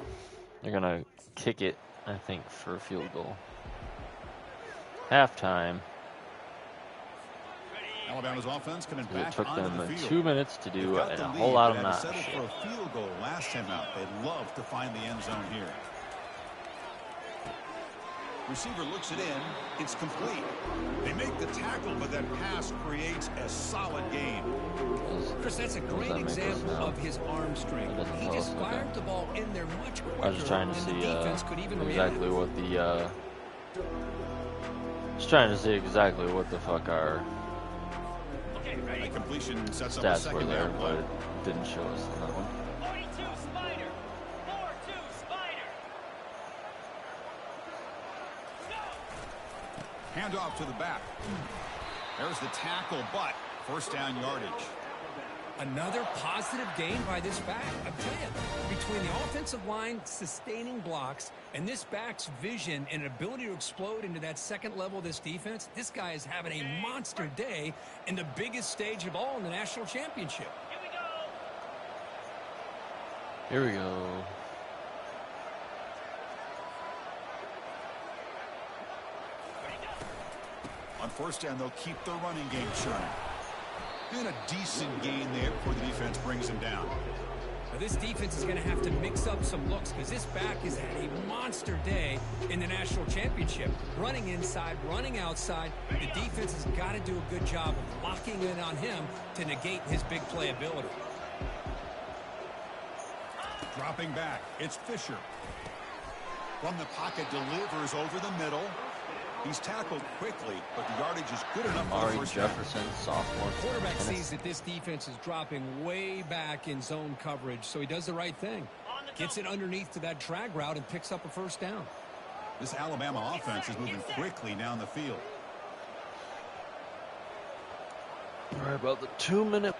They're going to kick it, I think, for a field goal. Halftime. Alabama's offense coming back. It took onto them the field. 2 minutes to do They've got a the whole lead, lot of but had to not settle shit. for a field goal last time out. They'd love to find the end zone here. Receiver looks it in. It's complete. They make the tackle, but that pass creates a solid gain. Chris, that's a great that make us example now? of his arm strength. That doesn't He tell just us, fired okay. the ball in there much quicker I was just trying to than see the defense could even exactly react. what the just trying to see exactly what the fuck our A completion sets up a stats were second there, down but play. it didn't show us on that one. 42 Spiders. Handoff to the back. There's the tackle, but first down yardage. Another positive gain by this back. I tell you, between the offensive line sustaining blocks and this back's vision and ability to explode into that second level of this defense, this guy is having a monster day in the biggest stage of all in the national championship. Here we go. On first down, they'll keep the running game churning. And a decent gain there before the defense brings him down. Now this defense is going to have to mix up some looks because this back has had a monster day in the national championship. Running inside, running outside. The defense has got to do a good job of locking in on him to negate his big play ability. Dropping back, it's Fisher. From the pocket, delivers over the middle. He's tackled quickly, but the yardage is good enough for the Amari first down. Jefferson, sophomore. The quarterback sees that this defense is dropping way back in zone coverage, so he does the right thing. Gets it underneath to that drag route and picks up a first down. This Alabama offense is moving quickly down the field. All right, about the 2-minute.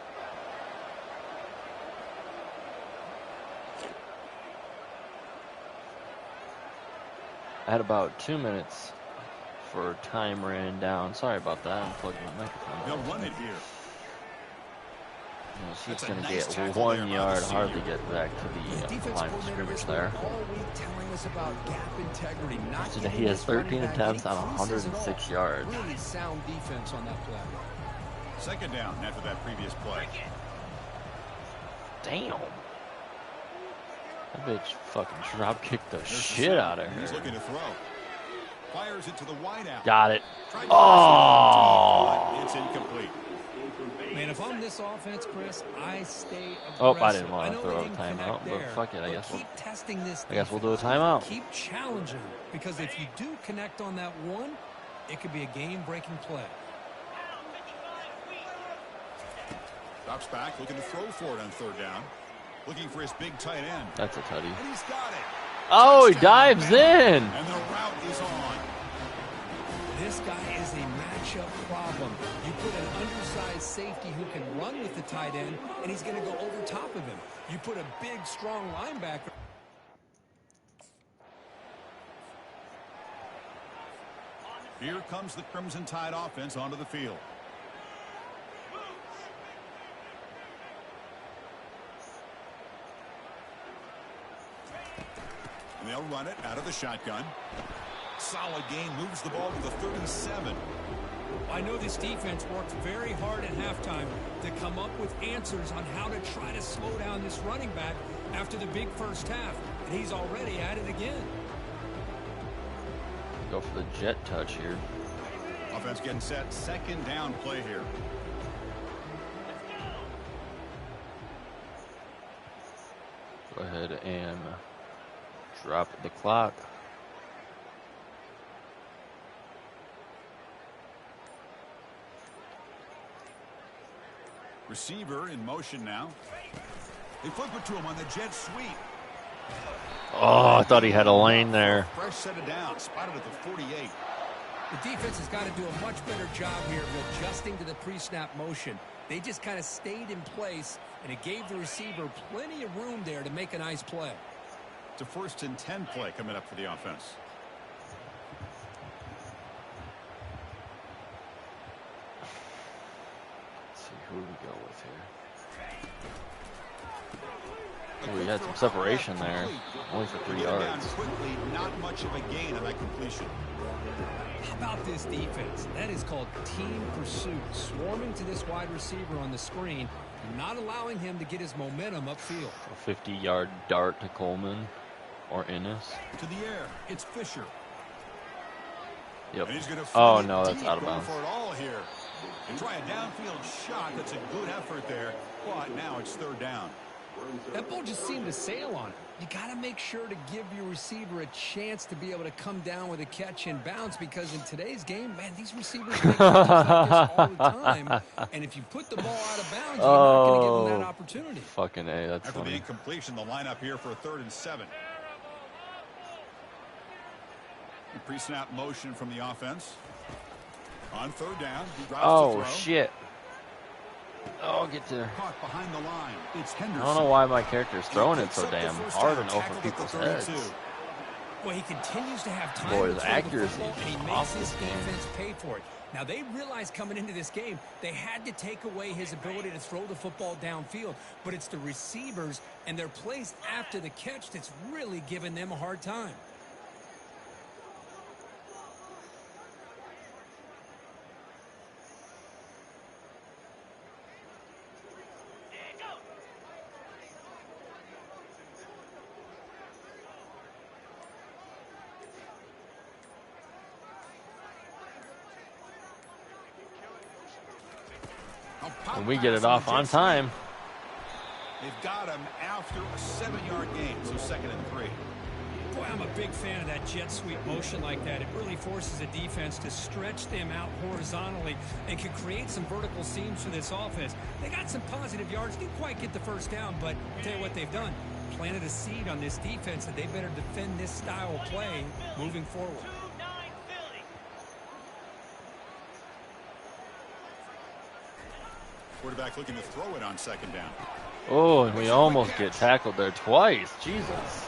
I had about 2 minutes for time ran down. Sorry about that. I'm plugging my microphone. They'll run it here. You know, so he's That's a going to nice get tackle 1 there by the yard, senior. hardly get back to the Defense line of coordinator scrimmage is there. all week telling us about gap integrity. Not So giving he has this running 13 back attempts any on creases at 106 all. yards. Really sound defense on that play. Second down after that previous play. Damn. That bitch fucking drop kicked the There's shit the out of snap. He's her. looking to throw. Fires it to the wide out. Got it. Tried to Oh! pass it, it's incomplete. Man, if I'm this offense, Chris, I stay aggressive. Oh, I didn't want to know throw they a didn't timeout, connect but there, fuck it, I but guess we'll- keep testing this. I guess we'll do a defense. timeout. Keep challenging, because if you do connect on that one, it could be a game-breaking play. Drops back, looking to throw for it on third down. Looking for his big tight end. That's a tutty. And he's got it. Oh, he Touchdown, dives man. in. And the route is on. This guy is a matchup problem. You put an undersized safety who can run with the tight end, and he's going to go over top of him. You put a big, strong linebacker. Here comes the Crimson Tide offense onto the field. And they'll run it out of the shotgun. Solid gain, moves the ball to the 37. I know this defense worked very hard at halftime to come up with answers on how to try to slow down this running back after the big first half, and he's already at it again. Go for the jet touch here. Offense getting set. Second down play here. Go ahead and drop the clock. Receiver in motion now. They flip it to him on the jet sweep. Oh, I thought he had a lane there. Fresh set it down. Spotted at the 48. The defense has got to do a much better job here of adjusting to the pre-snap motion. They just kind of stayed in place, and it gave the receiver plenty of room there to make a nice play. It's a 1st and 10 play coming up for the offense. Let's see who we go with here. Oh, we had some separation there. Only for 3 Get it down yards. quickly. Not much of a gain on that completion. How about this defense? That is called team pursuit. Swarming to this wide receiver on the screen, not allowing him to get his momentum upfield. A 50-yard dart to Coleman or Ennis. To the air. It's Fisher. Yep. And he's going to Oh, no, that's out of bounds. for it all here. And try a downfield shot. That's a good effort there. But now it's third down. That ball just seemed to sail on it. You got to make sure to give your receiver a chance to be able to come down with a catch and bounce, because in today's game, man, these receivers make catches like this all the time. And if you put the ball out of bounds, you're not going to give them that opportunity. Fucking A, that's After the funny. incompletion, the lineup here for a 3rd and 7. Pre-snap motion from the offense. On third down, he drops Oh, the throw. shit. Oh, get there. Caught behind the line. It's Henderson. I don't know why my character's throwing it Picks so up the damn first hard down, and over tackled at people's the heads. 32. Well, he continues to have time Boy, to his throw the accuracy football, is and he just makes off his this game. defense pay for it. Now, they realized coming into this game they had to take away his ability to throw the football downfield, but it's the receivers and their plays after the catch that's really giving them a hard time. And we get it off on time. They've got him after a 7-yard gain, so 2nd and 3. Boy, I'm a big fan of that jet sweep motion like that. It really forces a defense to stretch them out horizontally and can create some vertical seams for this offense. They got some positive yards, didn't quite get the first down, but I'll tell you what they've done. Planted a seed on this defense that they better defend this style of play moving forward. Quarterback looking to throw it on 2nd down. Oh, and we almost get tackled there twice. Jesus.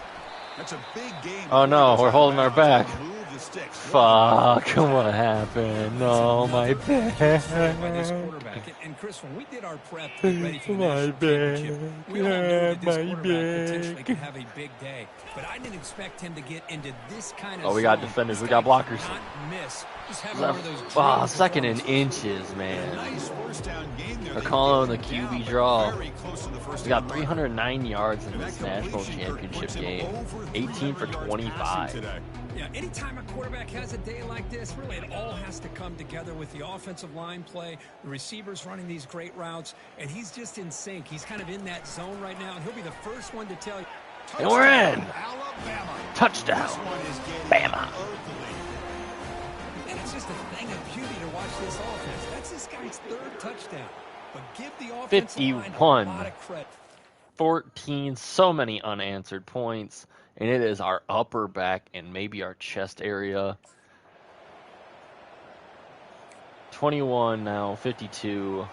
That's a big game. Oh, no, we're holding our back. Move the sticks. Fuck, what happened? No, my By this back. quarterback. And Chris, when we did our prep to get ready for the My national championship, we all knew that this my quarterback potentially back. could have a big day. But I didn't expect him to get into this kind of Oh, we got zone. defenders, This we got guy blockers. did not miss. Just having one of those Ah, dream 2nd and performances. inches, man. Nice first down game there. They're They calling get the him QB down, draw. very close to the first We got down mark. 309 yards in And this that national completion championship puts him game. over 18 for 300 yards 25. passing today. Yeah, anytime a quarterback has a day like this, really it all has to come together with the offensive line play, the receivers running these great routes, and he's just in sync. He's kind of in that zone right now, and he'll be the first one to tell you. And we're in. Alabama. Touchdown. This one is getting Bama. ugly. And it's just a thing of beauty to watch this offense. That's this guy's 3rd touchdown. But give the offensive line a 51. lot of credit. 14, so many unanswered points, and it is our upper back and maybe our chest area. 21 now, 52.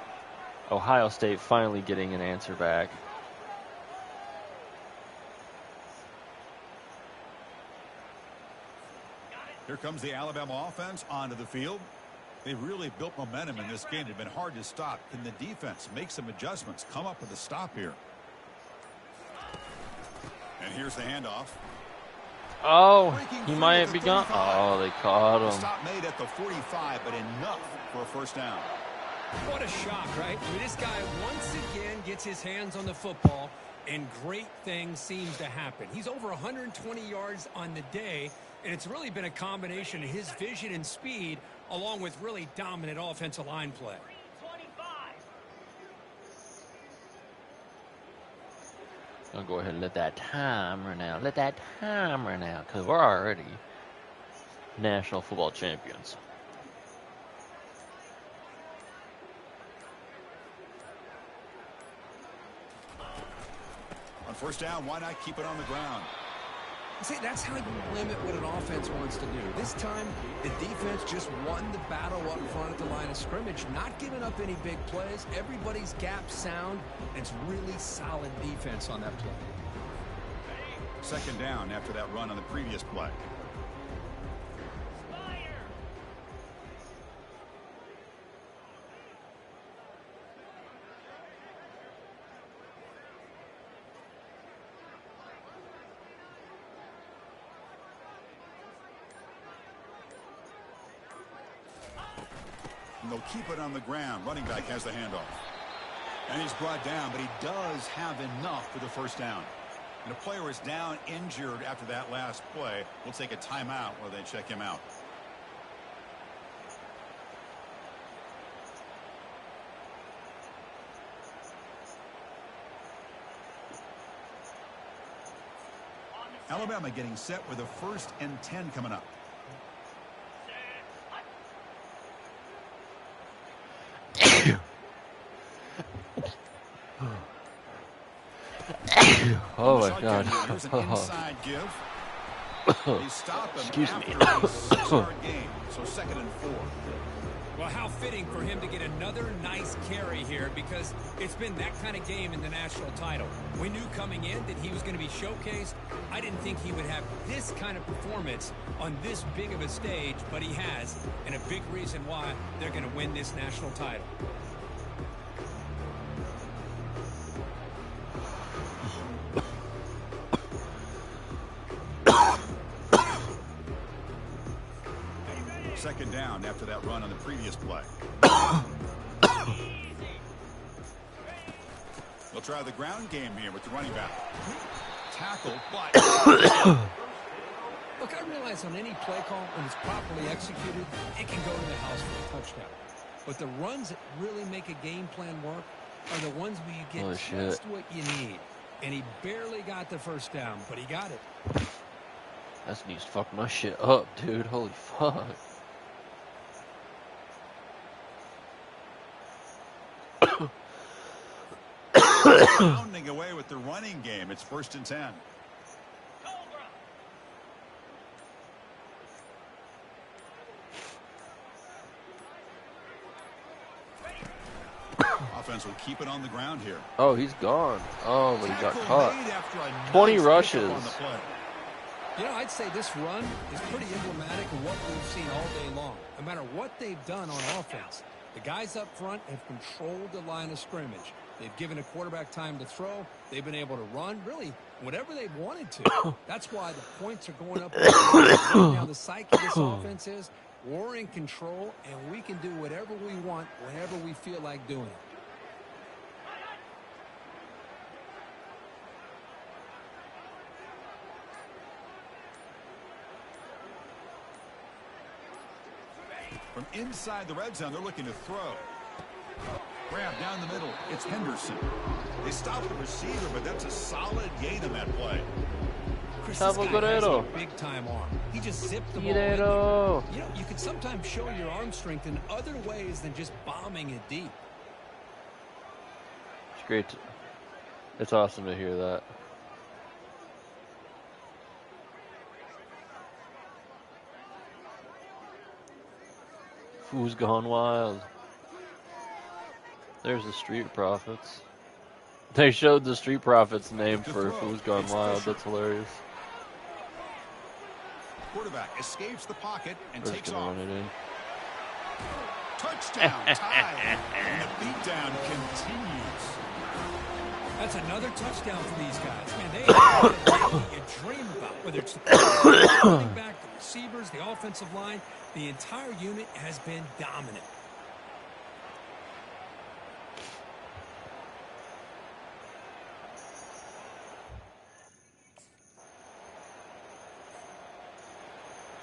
Ohio State finally getting an answer back. Here comes the Alabama offense onto the field. They've really built momentum in this game. They've been hard to stop. Can the defense make some adjustments, come up with a stop here? And here's the handoff. Oh, Breaking he free might at the be gone. 35. Oh, they caught The him. stop made at the 45, but enough for a first down. What a shock, right? I mean, this guy once again gets his hands on the football, and great things seems to happen. He's over 120 yards on the day, and it's really been a combination of his vision and speed along with really dominant offensive line play. I'll go ahead and let that time run out. Let that time run out, because we're already national football champions. On first down, why not keep it on the ground? See, that's how you limit what an offense wants to do. This time, the defense just won the battle up front at the line of scrimmage, not giving up any big plays. Everybody's gap sound, and it's really solid defense on that play. 2nd down after that run on the previous play. And they'll keep it on the ground. Running back has the handoff. And he's brought down, but he does have enough for the first down. And the player is down injured after that last play. We'll take a timeout while they check him out. Alabama getting set with a 1st and 10 coming up. Oh my God. Here's an inside give. They stop him Excuse me. after a 6-yard gain, so 2nd and 4. Well, how fitting for him to get another nice carry here, because it's been that kind of game in the national title. We knew coming in that he was going to be showcased. I didn't think he would have this kind of performance on this big of a stage, but he has, and a big reason why they're going to win this national title. Second down after that run on the previous play. They'll try the ground game here with the running back. Tackle, but... Look, I realize on any play call, when it's properly executed, it can go to the house for a touchdown. But the runs that really make a game plan work are the ones where you get just what you need. And he barely got the first down, but he got it. That's needs to fuck my shit up, dude. Holy fuck. Pounding away with the running game. It's 1st and 10. Offense will keep it on the ground here. Oh, he's gone. Oh, but he got caught. 20 rushes. You know, I'd say this run is pretty emblematic of what we've seen all day long. No matter what they've done on offense, the guys up front have controlled the line of scrimmage. They've given a quarterback time to throw. They've been able to run, really, whatever they've wanted to. That's why the points are going up. Now, the psyche of this offense is we're in control, and we can do whatever we want whenever we feel like doing it. From inside the red zone, they're looking to throw. Grab down the middle. It's Henderson. They stopped the receiver, but that's a solid gain on that play. Chris, this guy has a big-time arm. He just zipped the ball in there. You know, you can sometimes show your arm strength in other ways than just bombing it deep. It's great. It's awesome to hear that. Who's gone wild? There's the Street Profits. They showed the Street Profits name for Who's Gone Wild. That's hilarious. Quarterback escapes the pocket and First takes gonna off. run it in. Touchdown, tied. And the beatdown continues. That's another touchdown for these guys. Man, they have what you dream about, whether it's the running back, the receivers, the offensive line. The entire unit has been dominant.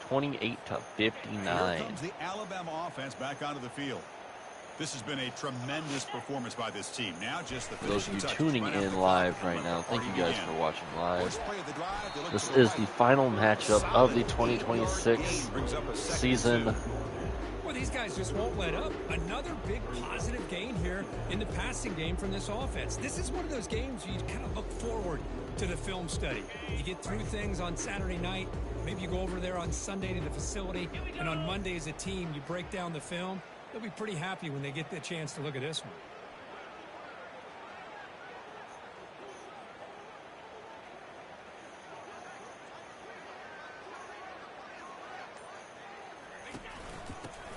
(28-59). Here comes the Alabama offense back onto the field. This has been a tremendous performance by this team. Now just the Those of you touches tuning right in live right now, thank you guys for watching live. First play of the drive, they look This to the is right. the final matchup of the Solid 2026 gain brings up a second season. and 2. Well, these guys just won't let up. Another big positive gain here in the passing game from this offense. This is one of those games you kind of look forward to the film study. You get through things on Saturday night. Maybe you go over there on Sunday to the facility, and on Monday as a team, you break down the film. They'll be pretty happy when they get the chance to look at this one.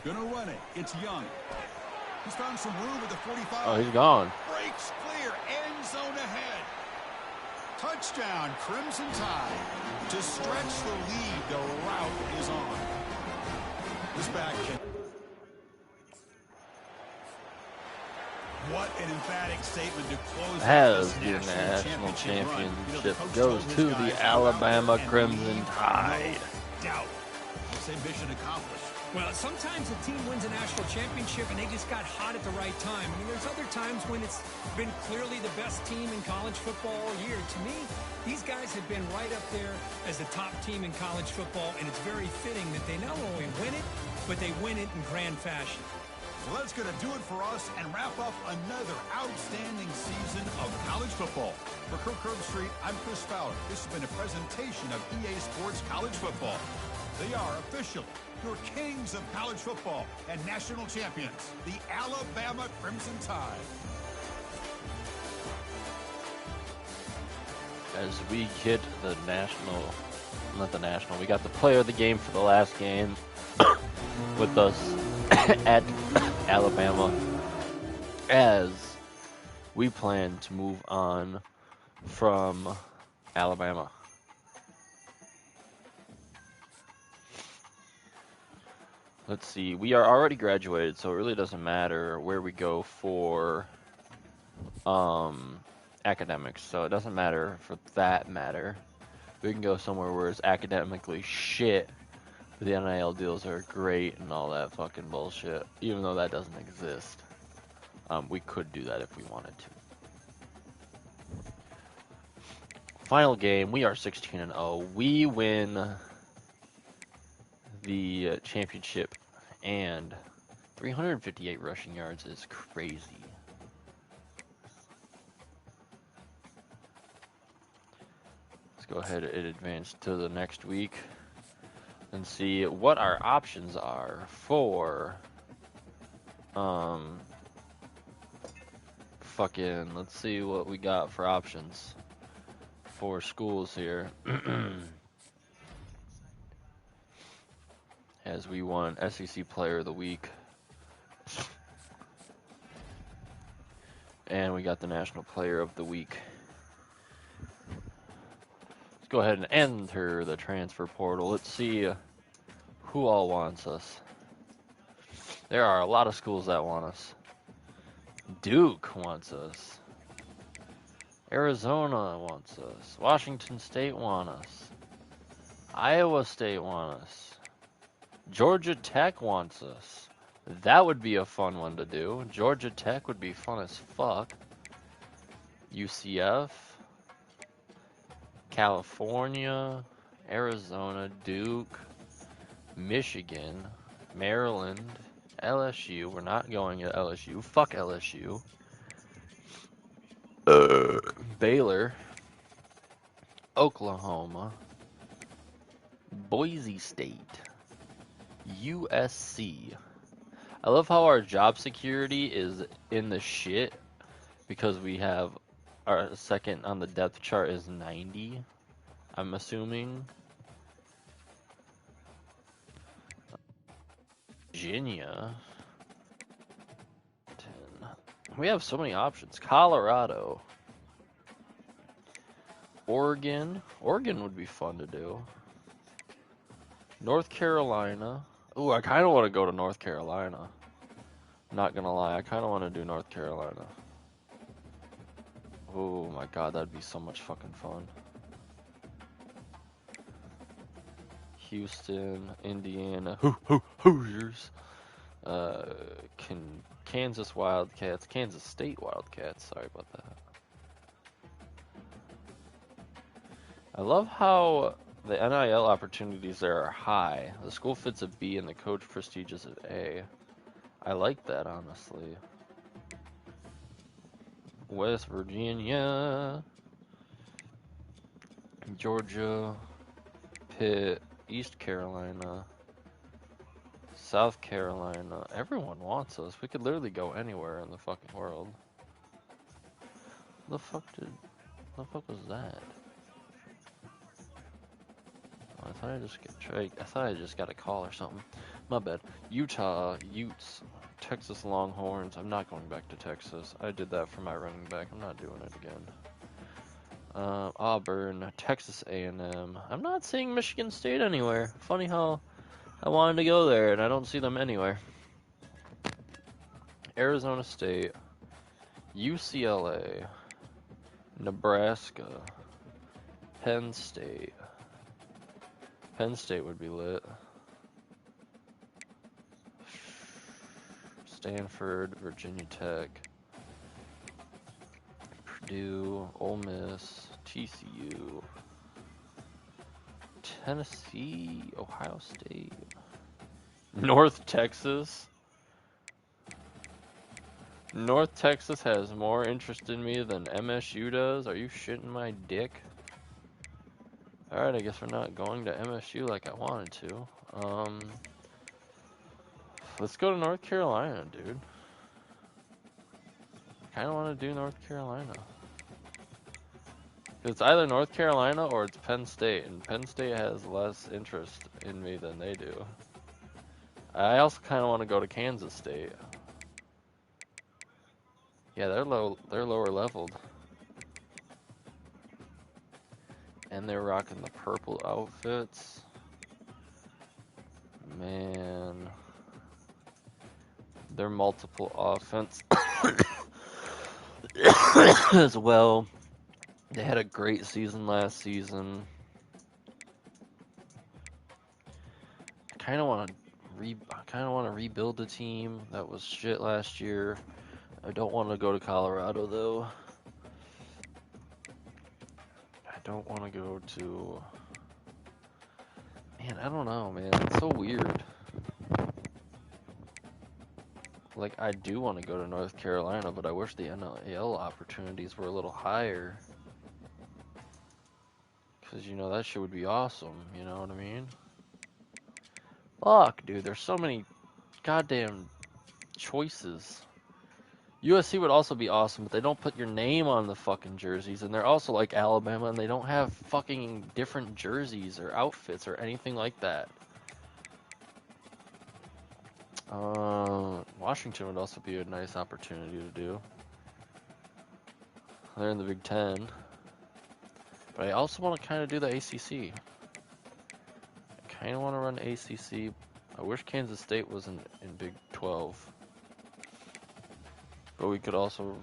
Gonna run it. It's Young. He's found some room at the 45. Oh, he's gone. Breaks clear. End zone ahead. Touchdown, Crimson Tide. To stretch the lead, the route is on. This back can... What an emphatic statement to close As out your this national championship run. championship Coach goes told to his the guys, Alabama and Crimson leave Tide. No doubt. Say mission accomplished. Well, sometimes a team wins a national championship and they just got hot at the right time. I mean, there's other times when it's been clearly the best team in college football all year. To me, these guys have been right up there as the top team in college football, and it's very fitting that they not only win it, but they win it in grand fashion. Well, that's going to do it for us and wrap up another outstanding season of college football. For Kirk Herbstreit, I'm Chris Fowler. This has been a presentation of EA Sports College Football. They are official, your kings of college football and national champions, the Alabama Crimson Tide. As we get we got the player of the game for the last game with us at Alabama, as we plan to move on from Alabama. Let's see, we are already graduated, so it really doesn't matter where we go for academics, so it doesn't matter for that matter. We can go somewhere where it's academically shit, but the NIL deals are great and all that fucking bullshit, even though that doesn't exist. We could do that if we wanted to. Final game, we are 16-0. We win the championship, and 358 rushing yards is crazy. Let's go ahead and advance to the next week and see what our options are for let's see what we got for options for schools here. As we won SEC Player of the Week. And we got the National Player of the Week. Let's go ahead and enter the transfer portal. Let's see who all wants us. There are a lot of schools that want us. Duke wants us. Arizona wants us. Washington State wants us. Iowa State wants us. Georgia Tech wants us. That would be a fun one to do. Georgia Tech would be fun as fuck. UCF, California, Arizona, Duke, Michigan, Maryland, LSU. We're not going to LSU. Fuck LSU. Baylor, Oklahoma, Boise State, USC. I love how our job security is in the shit because we have our second on the depth chart is 90, I'm assuming. Virginia. 10. We have so many options. Colorado. Oregon. Oregon would be fun to do. North Carolina. Ooh, I kind of want to go to North Carolina. Not gonna lie, I kind of want to do North Carolina. Oh my god, that'd be so much fucking fun. Houston, Indiana, Hoosiers. Kansas Wildcats, Kansas State Wildcats, sorry about that. I love how the NIL opportunities there are high. The school fits a B and the coach prestigious an A. I like that, honestly. West Virginia, Georgia, Pitt, East Carolina, South Carolina. Everyone wants us. We could literally go anywhere in the fucking world. The fuck was that? I thought I just got a call or something. My bad. Utah, Utes, Texas Longhorns. I'm not going back to Texas. I did that for my running back. I'm not doing it again. Auburn, Texas A&M. I'm not seeing Michigan State anywhere. Funny how I wanted to go there and I don't see them anywhere. Arizona State, UCLA, Nebraska, Penn State. Penn State would be lit. Stanford, Virginia Tech, Purdue, Ole Miss, TCU, Tennessee, Ohio State, North Texas. North Texas has more interest in me than MSU does. Are you shitting my dick? Alright, I guess we're not going to MSU like I wanted to. Let's go to North Carolina, dude. Kind of want to do North Carolina. It's either North Carolina or it's Penn State, and Penn State has less interest in me than they do. I also kind of want to go to Kansas State. Yeah, they're lower leveled. And they're rocking the purple outfits. Man. They're multiple offense as well. They had a great season last season. I kind of want to rebuild the team. That was shit last year. I don't want to go to Colorado though. I don't want to go to. Man, I don't know, man. It's so weird. Like, I do want to go to North Carolina, but I wish the NIL opportunities were a little higher. Because, you know, that shit would be awesome, you know what I mean? Fuck, dude, there's so many goddamn choices. USC would also be awesome, but they don't put your name on the fucking jerseys, and they're also like Alabama, and they don't have fucking different jerseys or outfits or anything like that. Washington would also be a nice opportunity to do. They're in the Big Ten. But I also want to kind of do the ACC. I kind of want to run ACC. I wish Kansas State was in Big 12. But we could also...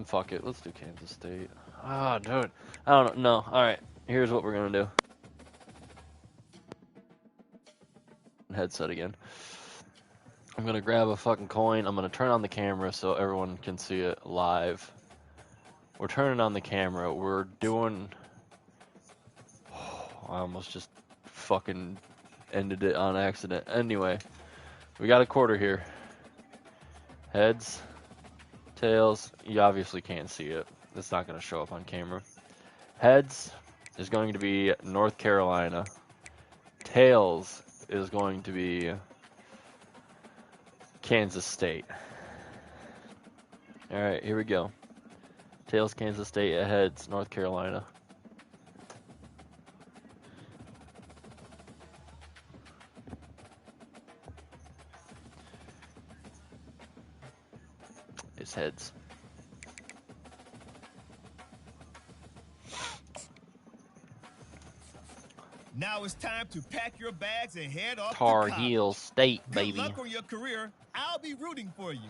fuck it. Let's do Kansas State. Ah, dude. I don't know. No. Alright. Here's what we're going to do. Headset again. I'm going to grab a fucking coin. I'm going to turn on the camera so everyone can see it live. We're turning on the camera. We're doing... I almost just fucking ended it on accident. Anyway, we got a quarter here. Heads, tails. You obviously can't see it. It's not going to show up on camera. Heads is going to be North Carolina. Tails is going to be Kansas State. Alright, here we go. Tails, Kansas State. Heads, North Carolina. It's heads. Now it's time to pack your bags and head off Tar to college. Heel State, baby. Good luck on your career. I'll be rooting for you.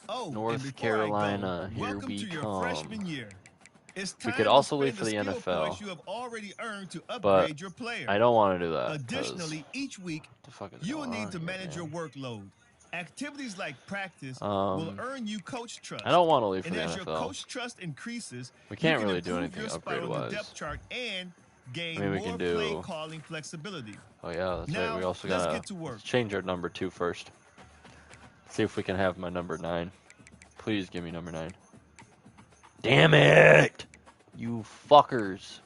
Oh, North Carolina, go, here we to your come. Freshman year. It's time We could also to leave for the spend skill NFL, you have already earned to but upgrade your player. I don't want to do that. Additionally, each week, you will need to manage your workload. Activities like practice will earn you coach trust. I don't want to leave for and the as NFL. your coach trust increases, We can't you can really do improve anything your spot on the upgrade-wise. depth chart and gain I mean, we more can do... play calling flexibility. Oh yeah, that's Now, right. We also let's gotta get to work. change our number 2 first. See if we can have my number 9. Please give me number 9. Damn it! You fuckers.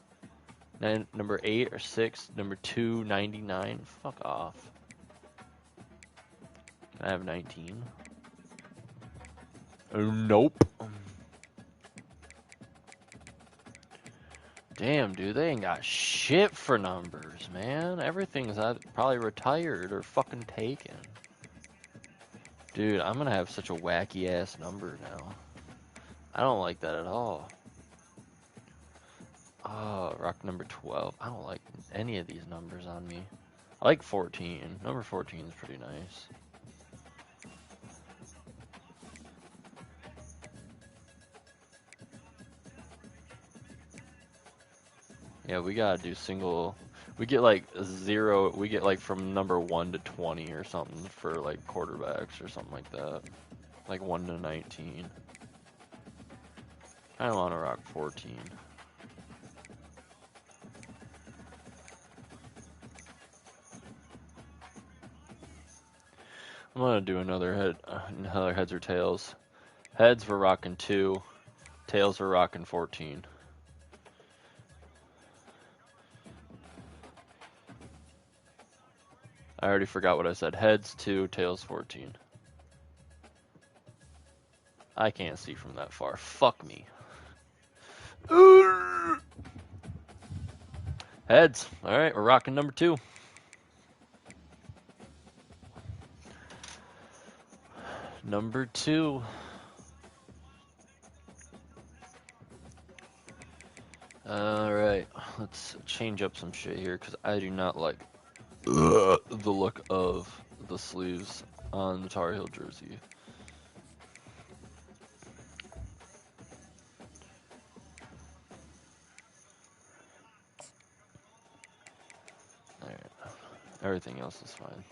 Number 8 or 6, number 299. Fuck off. Can I have 19? Oh, nope. Damn, dude, they ain't got shit for numbers, man. Everything's probably retired or fucking taken. Dude, I'm gonna have such a wacky ass number now. I don't like that at all. Oh, rock number 12. I don't like any of these numbers on me. I like 14. Number 14 is pretty nice. Yeah, we gotta do single. We get like 0. We get like from number 1 to 20 or something for like quarterbacks or something like that. Like 1 to 19. I don't want to rock 14. I'm gonna do another heads or tails. Heads we're rocking 2. Tails we're rocking 14. I already forgot what I said. Heads 2, tails 14. I can't see from that far. Fuck me. Heads. All right, we're rocking number 2. Number 2. All right, let's change up some shit here because I do not like the look of the sleeves on the Tar Heel jersey. All right, everything else is fine.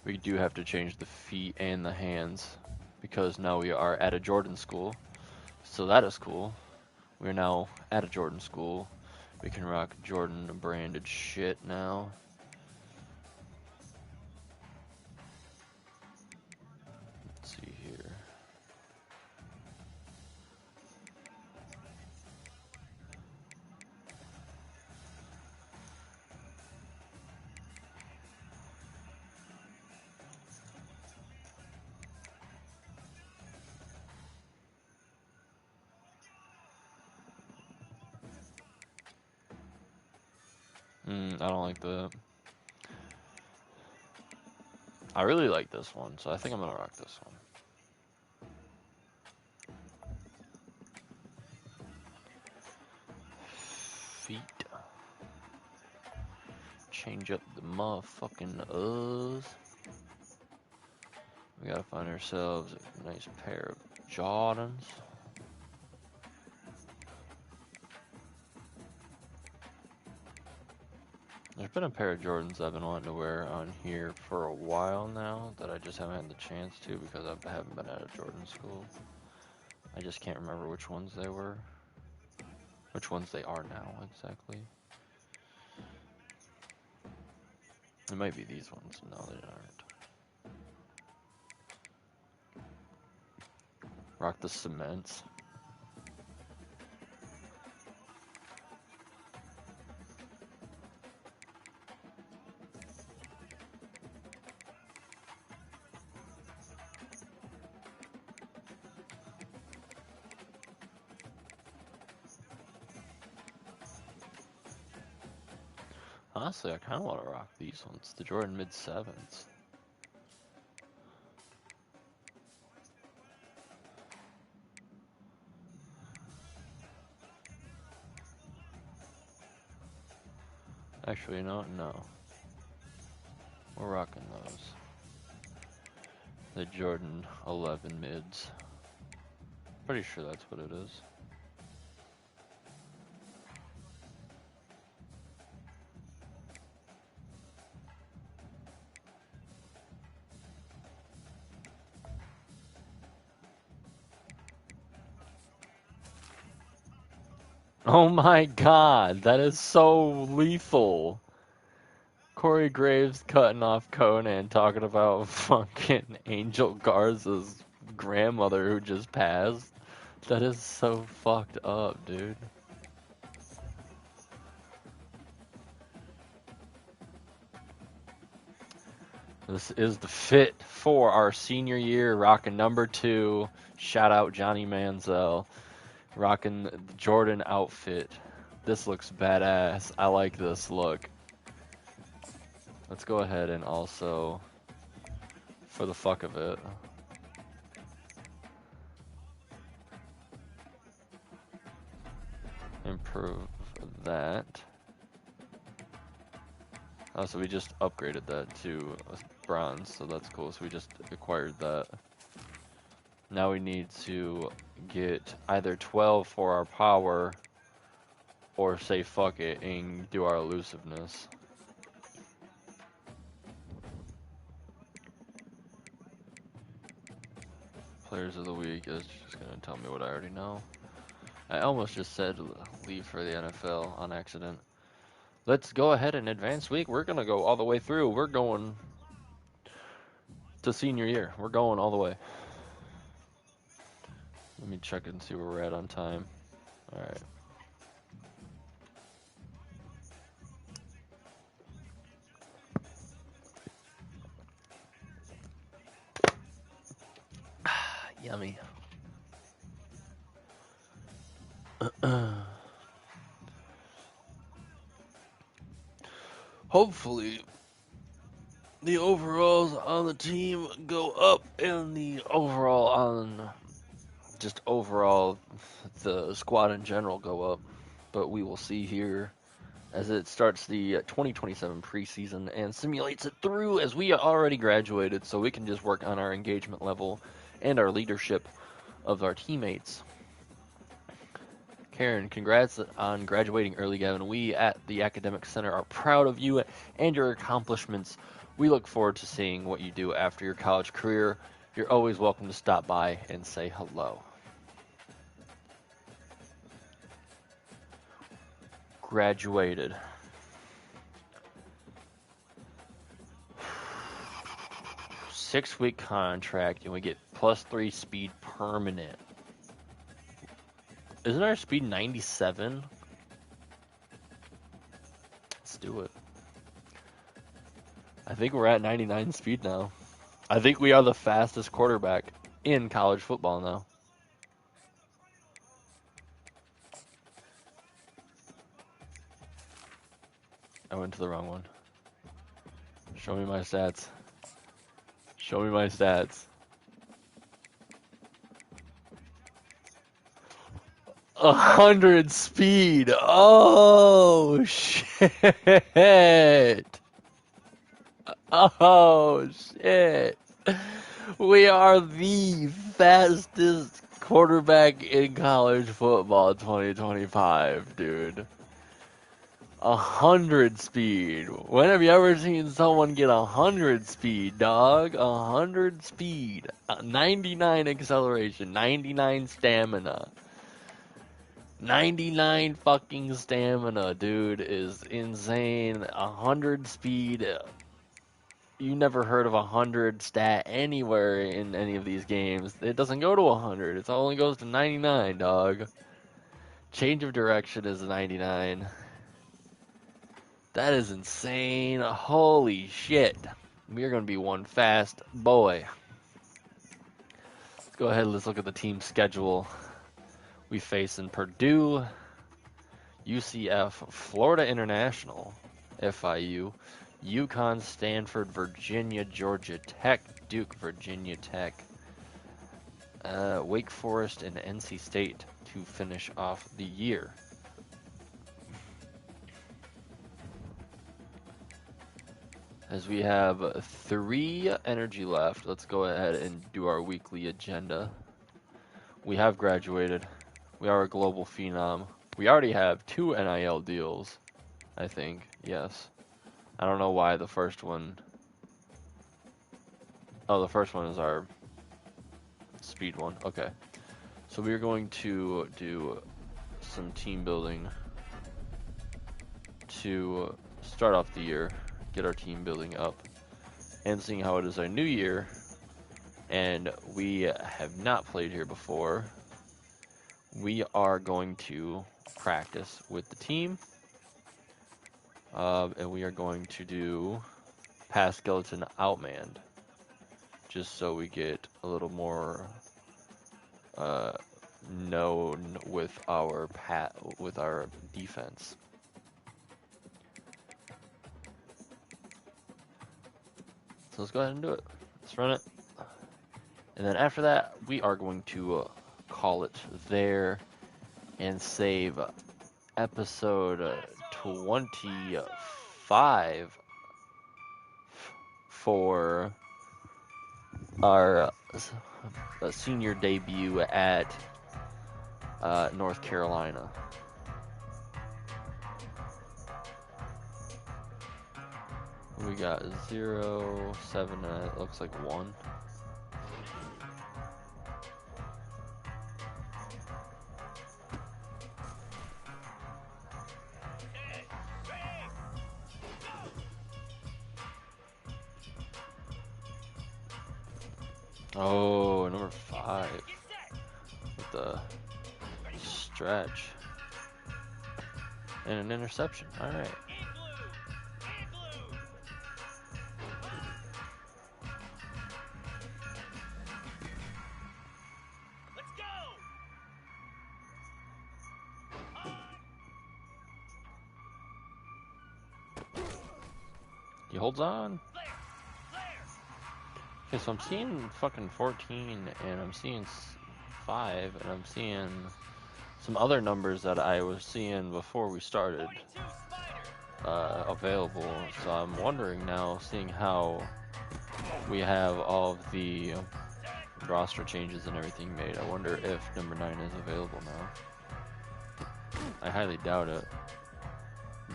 We do have to change the feet and the hands because now we are at a Jordan school. So that is cool. We're now at a Jordan school. We can rock Jordan branded shit now. Let's see here. I don't like that. I really like this one, so I think I'm gonna rock this one. Feet. Change up the motherfucking U's. We gotta find ourselves a nice pair of Jordans. There's been a pair of Jordans I've been wanting to wear on here for a while now that I just haven't had the chance to because I haven't been at a Jordan school. I just can't remember which ones they were. Which ones they are now, exactly. It might be these ones. No, they aren't. Rock the cements. Honestly, I kind of want to rock these ones, the Jordan mid-7s. Actually, you know what? No. We're rocking those. The Jordan 11 mids. Pretty sure that's what it is. Oh my god, that is so lethal. Corey Graves cutting off Conan talking about fucking Angel Garza's grandmother who just passed. That is so fucked up, dude. This is the fit for our senior year, rocking number 2. Shout out Johnny Manziel. Rocking the Jordan outfit. This looks badass. I like this look. Let's go ahead and also, for the fuck of it, improve that. Oh, so we just upgraded that to bronze, so that's cool. So we just acquired that. Now we need to get either 12 for our power, or say fuck it and do our elusiveness. Players of the week is just gonna tell me what I already know. I almost just said leave for the NFL on accident. Let's go ahead and advance week. We're gonna go all the way through. We're going to senior year. We're going all the way. Let me check and see where we're at on time. Alright. Yummy. Hopefully, the overalls on the team go up, and the overall on just overall the squad in general go up. But we will see here as it starts the 2027 preseason and simulates it through, as we already graduated, so we can just work on our engagement level and our leadership of our teammates. Karen, congrats on graduating early, Gavin. We at the Academic Center are proud of you and your accomplishments. We look forward to seeing what you do after your college career. You're always welcome to stop by and say hello. Graduated. Six-week contract, and we get +3 speed permanent. Isn't our speed 97? Let's do it. I think we're at 99 speed now. I think we are the fastest quarterback in college football now. I went to the wrong one. Show me my stats. Show me my stats. 100 speed. Oh, shit. Oh, shit. We are the fastest quarterback in college football 2025, dude. 100 speed. When have you ever seen someone get 100 speed, dog? 100 speed. 99 acceleration. 99 stamina. 99 fucking stamina, dude, is insane. 100 speed. You never heard of 100 stat anywhere in any of these games. It doesn't go to 100. It only goes to 99, dog. Change of direction is 99. That is insane. Holy shit. We are going to be one fast boy. Let's go ahead and let's look at the team schedule. We face in Purdue, UCF, Florida International, FIU, UConn, Stanford, Virginia, Georgia Tech, Duke, Virginia Tech, Wake Forest, and NC State to finish off the year. As we have 3 energy left, let's go ahead and do our weekly agenda. We have graduated. We are a global phenom. We already have 2 NIL deals, I think. Yes. I don't know why the first one... Oh, the first one is our speed one. Okay. So we are going to do some team building to start off the year, get our team building up, and seeing how it is our new year. And we have not played here before. We are going to practice with the team, and we are going to do pass skeleton outmanned, just so we get a little more known with our defense. So let's go ahead and do it. Let's run it, and then after that, we are going to call it there and save episode 25 for our senior debut at North Carolina. We got 0, 7, it looks like 1. Oh, number 5 with the stretch and an interception. All right. He holds on. Okay, so I'm seeing fucking 14, and I'm seeing 5, and I'm seeing some other numbers that I was seeing before we started available. So I'm wondering now, seeing how we have all of the roster changes and everything made, I wonder if number 9 is available now. I highly doubt it,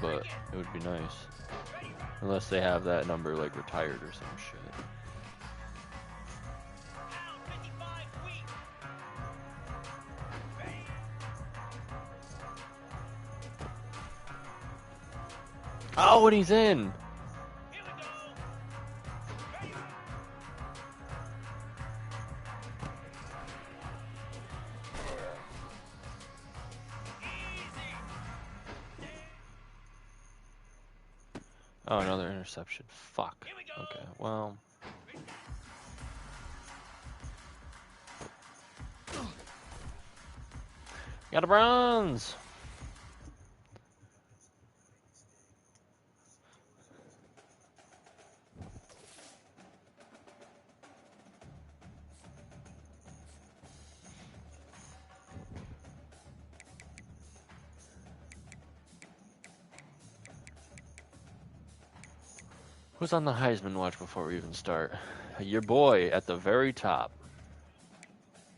but it would be nice. Unless they have that number like retired or some shit. Oh, and he's in! Oh, another interception. Fuck. Okay, well. Got a bronze! Who's on the Heisman watch before we even start? Your boy at the very top.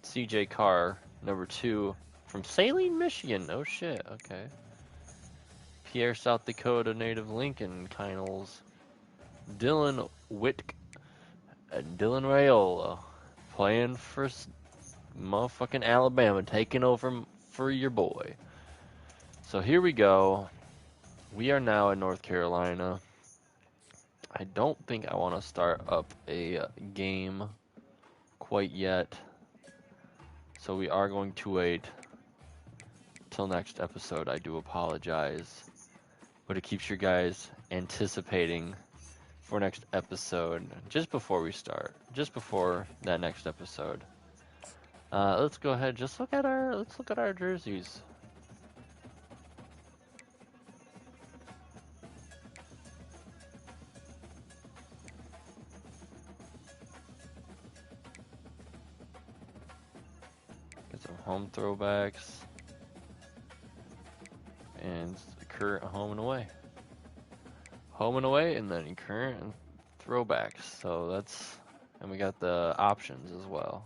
CJ Carr, number 2, from Saline, Michigan. Oh shit, okay. Pierre, South Dakota native Lincoln Kinels. Dylan Whitk and Dylan Raiola playing for motherfucking Alabama, taking over for your boy. So here we go. We are now in North Carolina. I don't think I want to start up a game quite yet. So we are going to wait till next episode. I do apologize. But it keeps you guys anticipating for next episode just before we start. Just before that next episode. Let's go ahead, let's look at our jerseys. Get some home throwbacks. And current home and away. Home and away, and then current and throwbacks. So that's, and we got the options as well.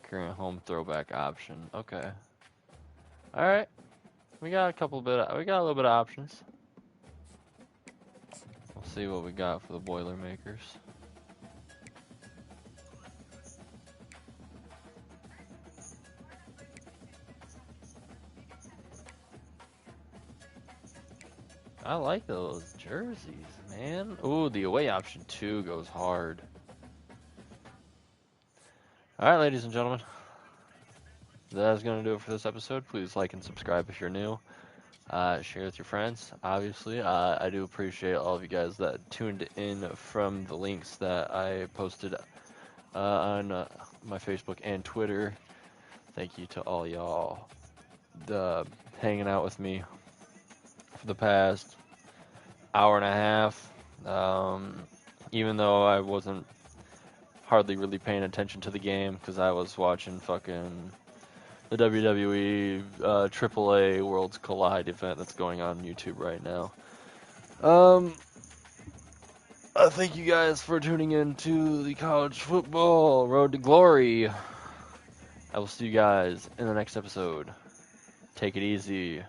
Current home throwback option. Okay. All right. We got a little bit of options. We'll see what we got for the Boilermakers. I like those jerseys, man. Ooh, the away option 2 goes hard. Alright, ladies and gentlemen. That's going to do it for this episode. Please like and subscribe if you're new. Share with your friends, obviously. I do appreciate all of you guys that tuned in from the links that I posted on my Facebook and Twitter. Thank you to all y'all hanging out with me for the past hour and a half. Even though I wasn't hardly really paying attention to the game because I was watching fucking the WWE AAA Worlds Collide event that's going on YouTube right now. I thank you guys for tuning in to the College Football Road to Glory. I will see you guys in the next episode. Take it easy.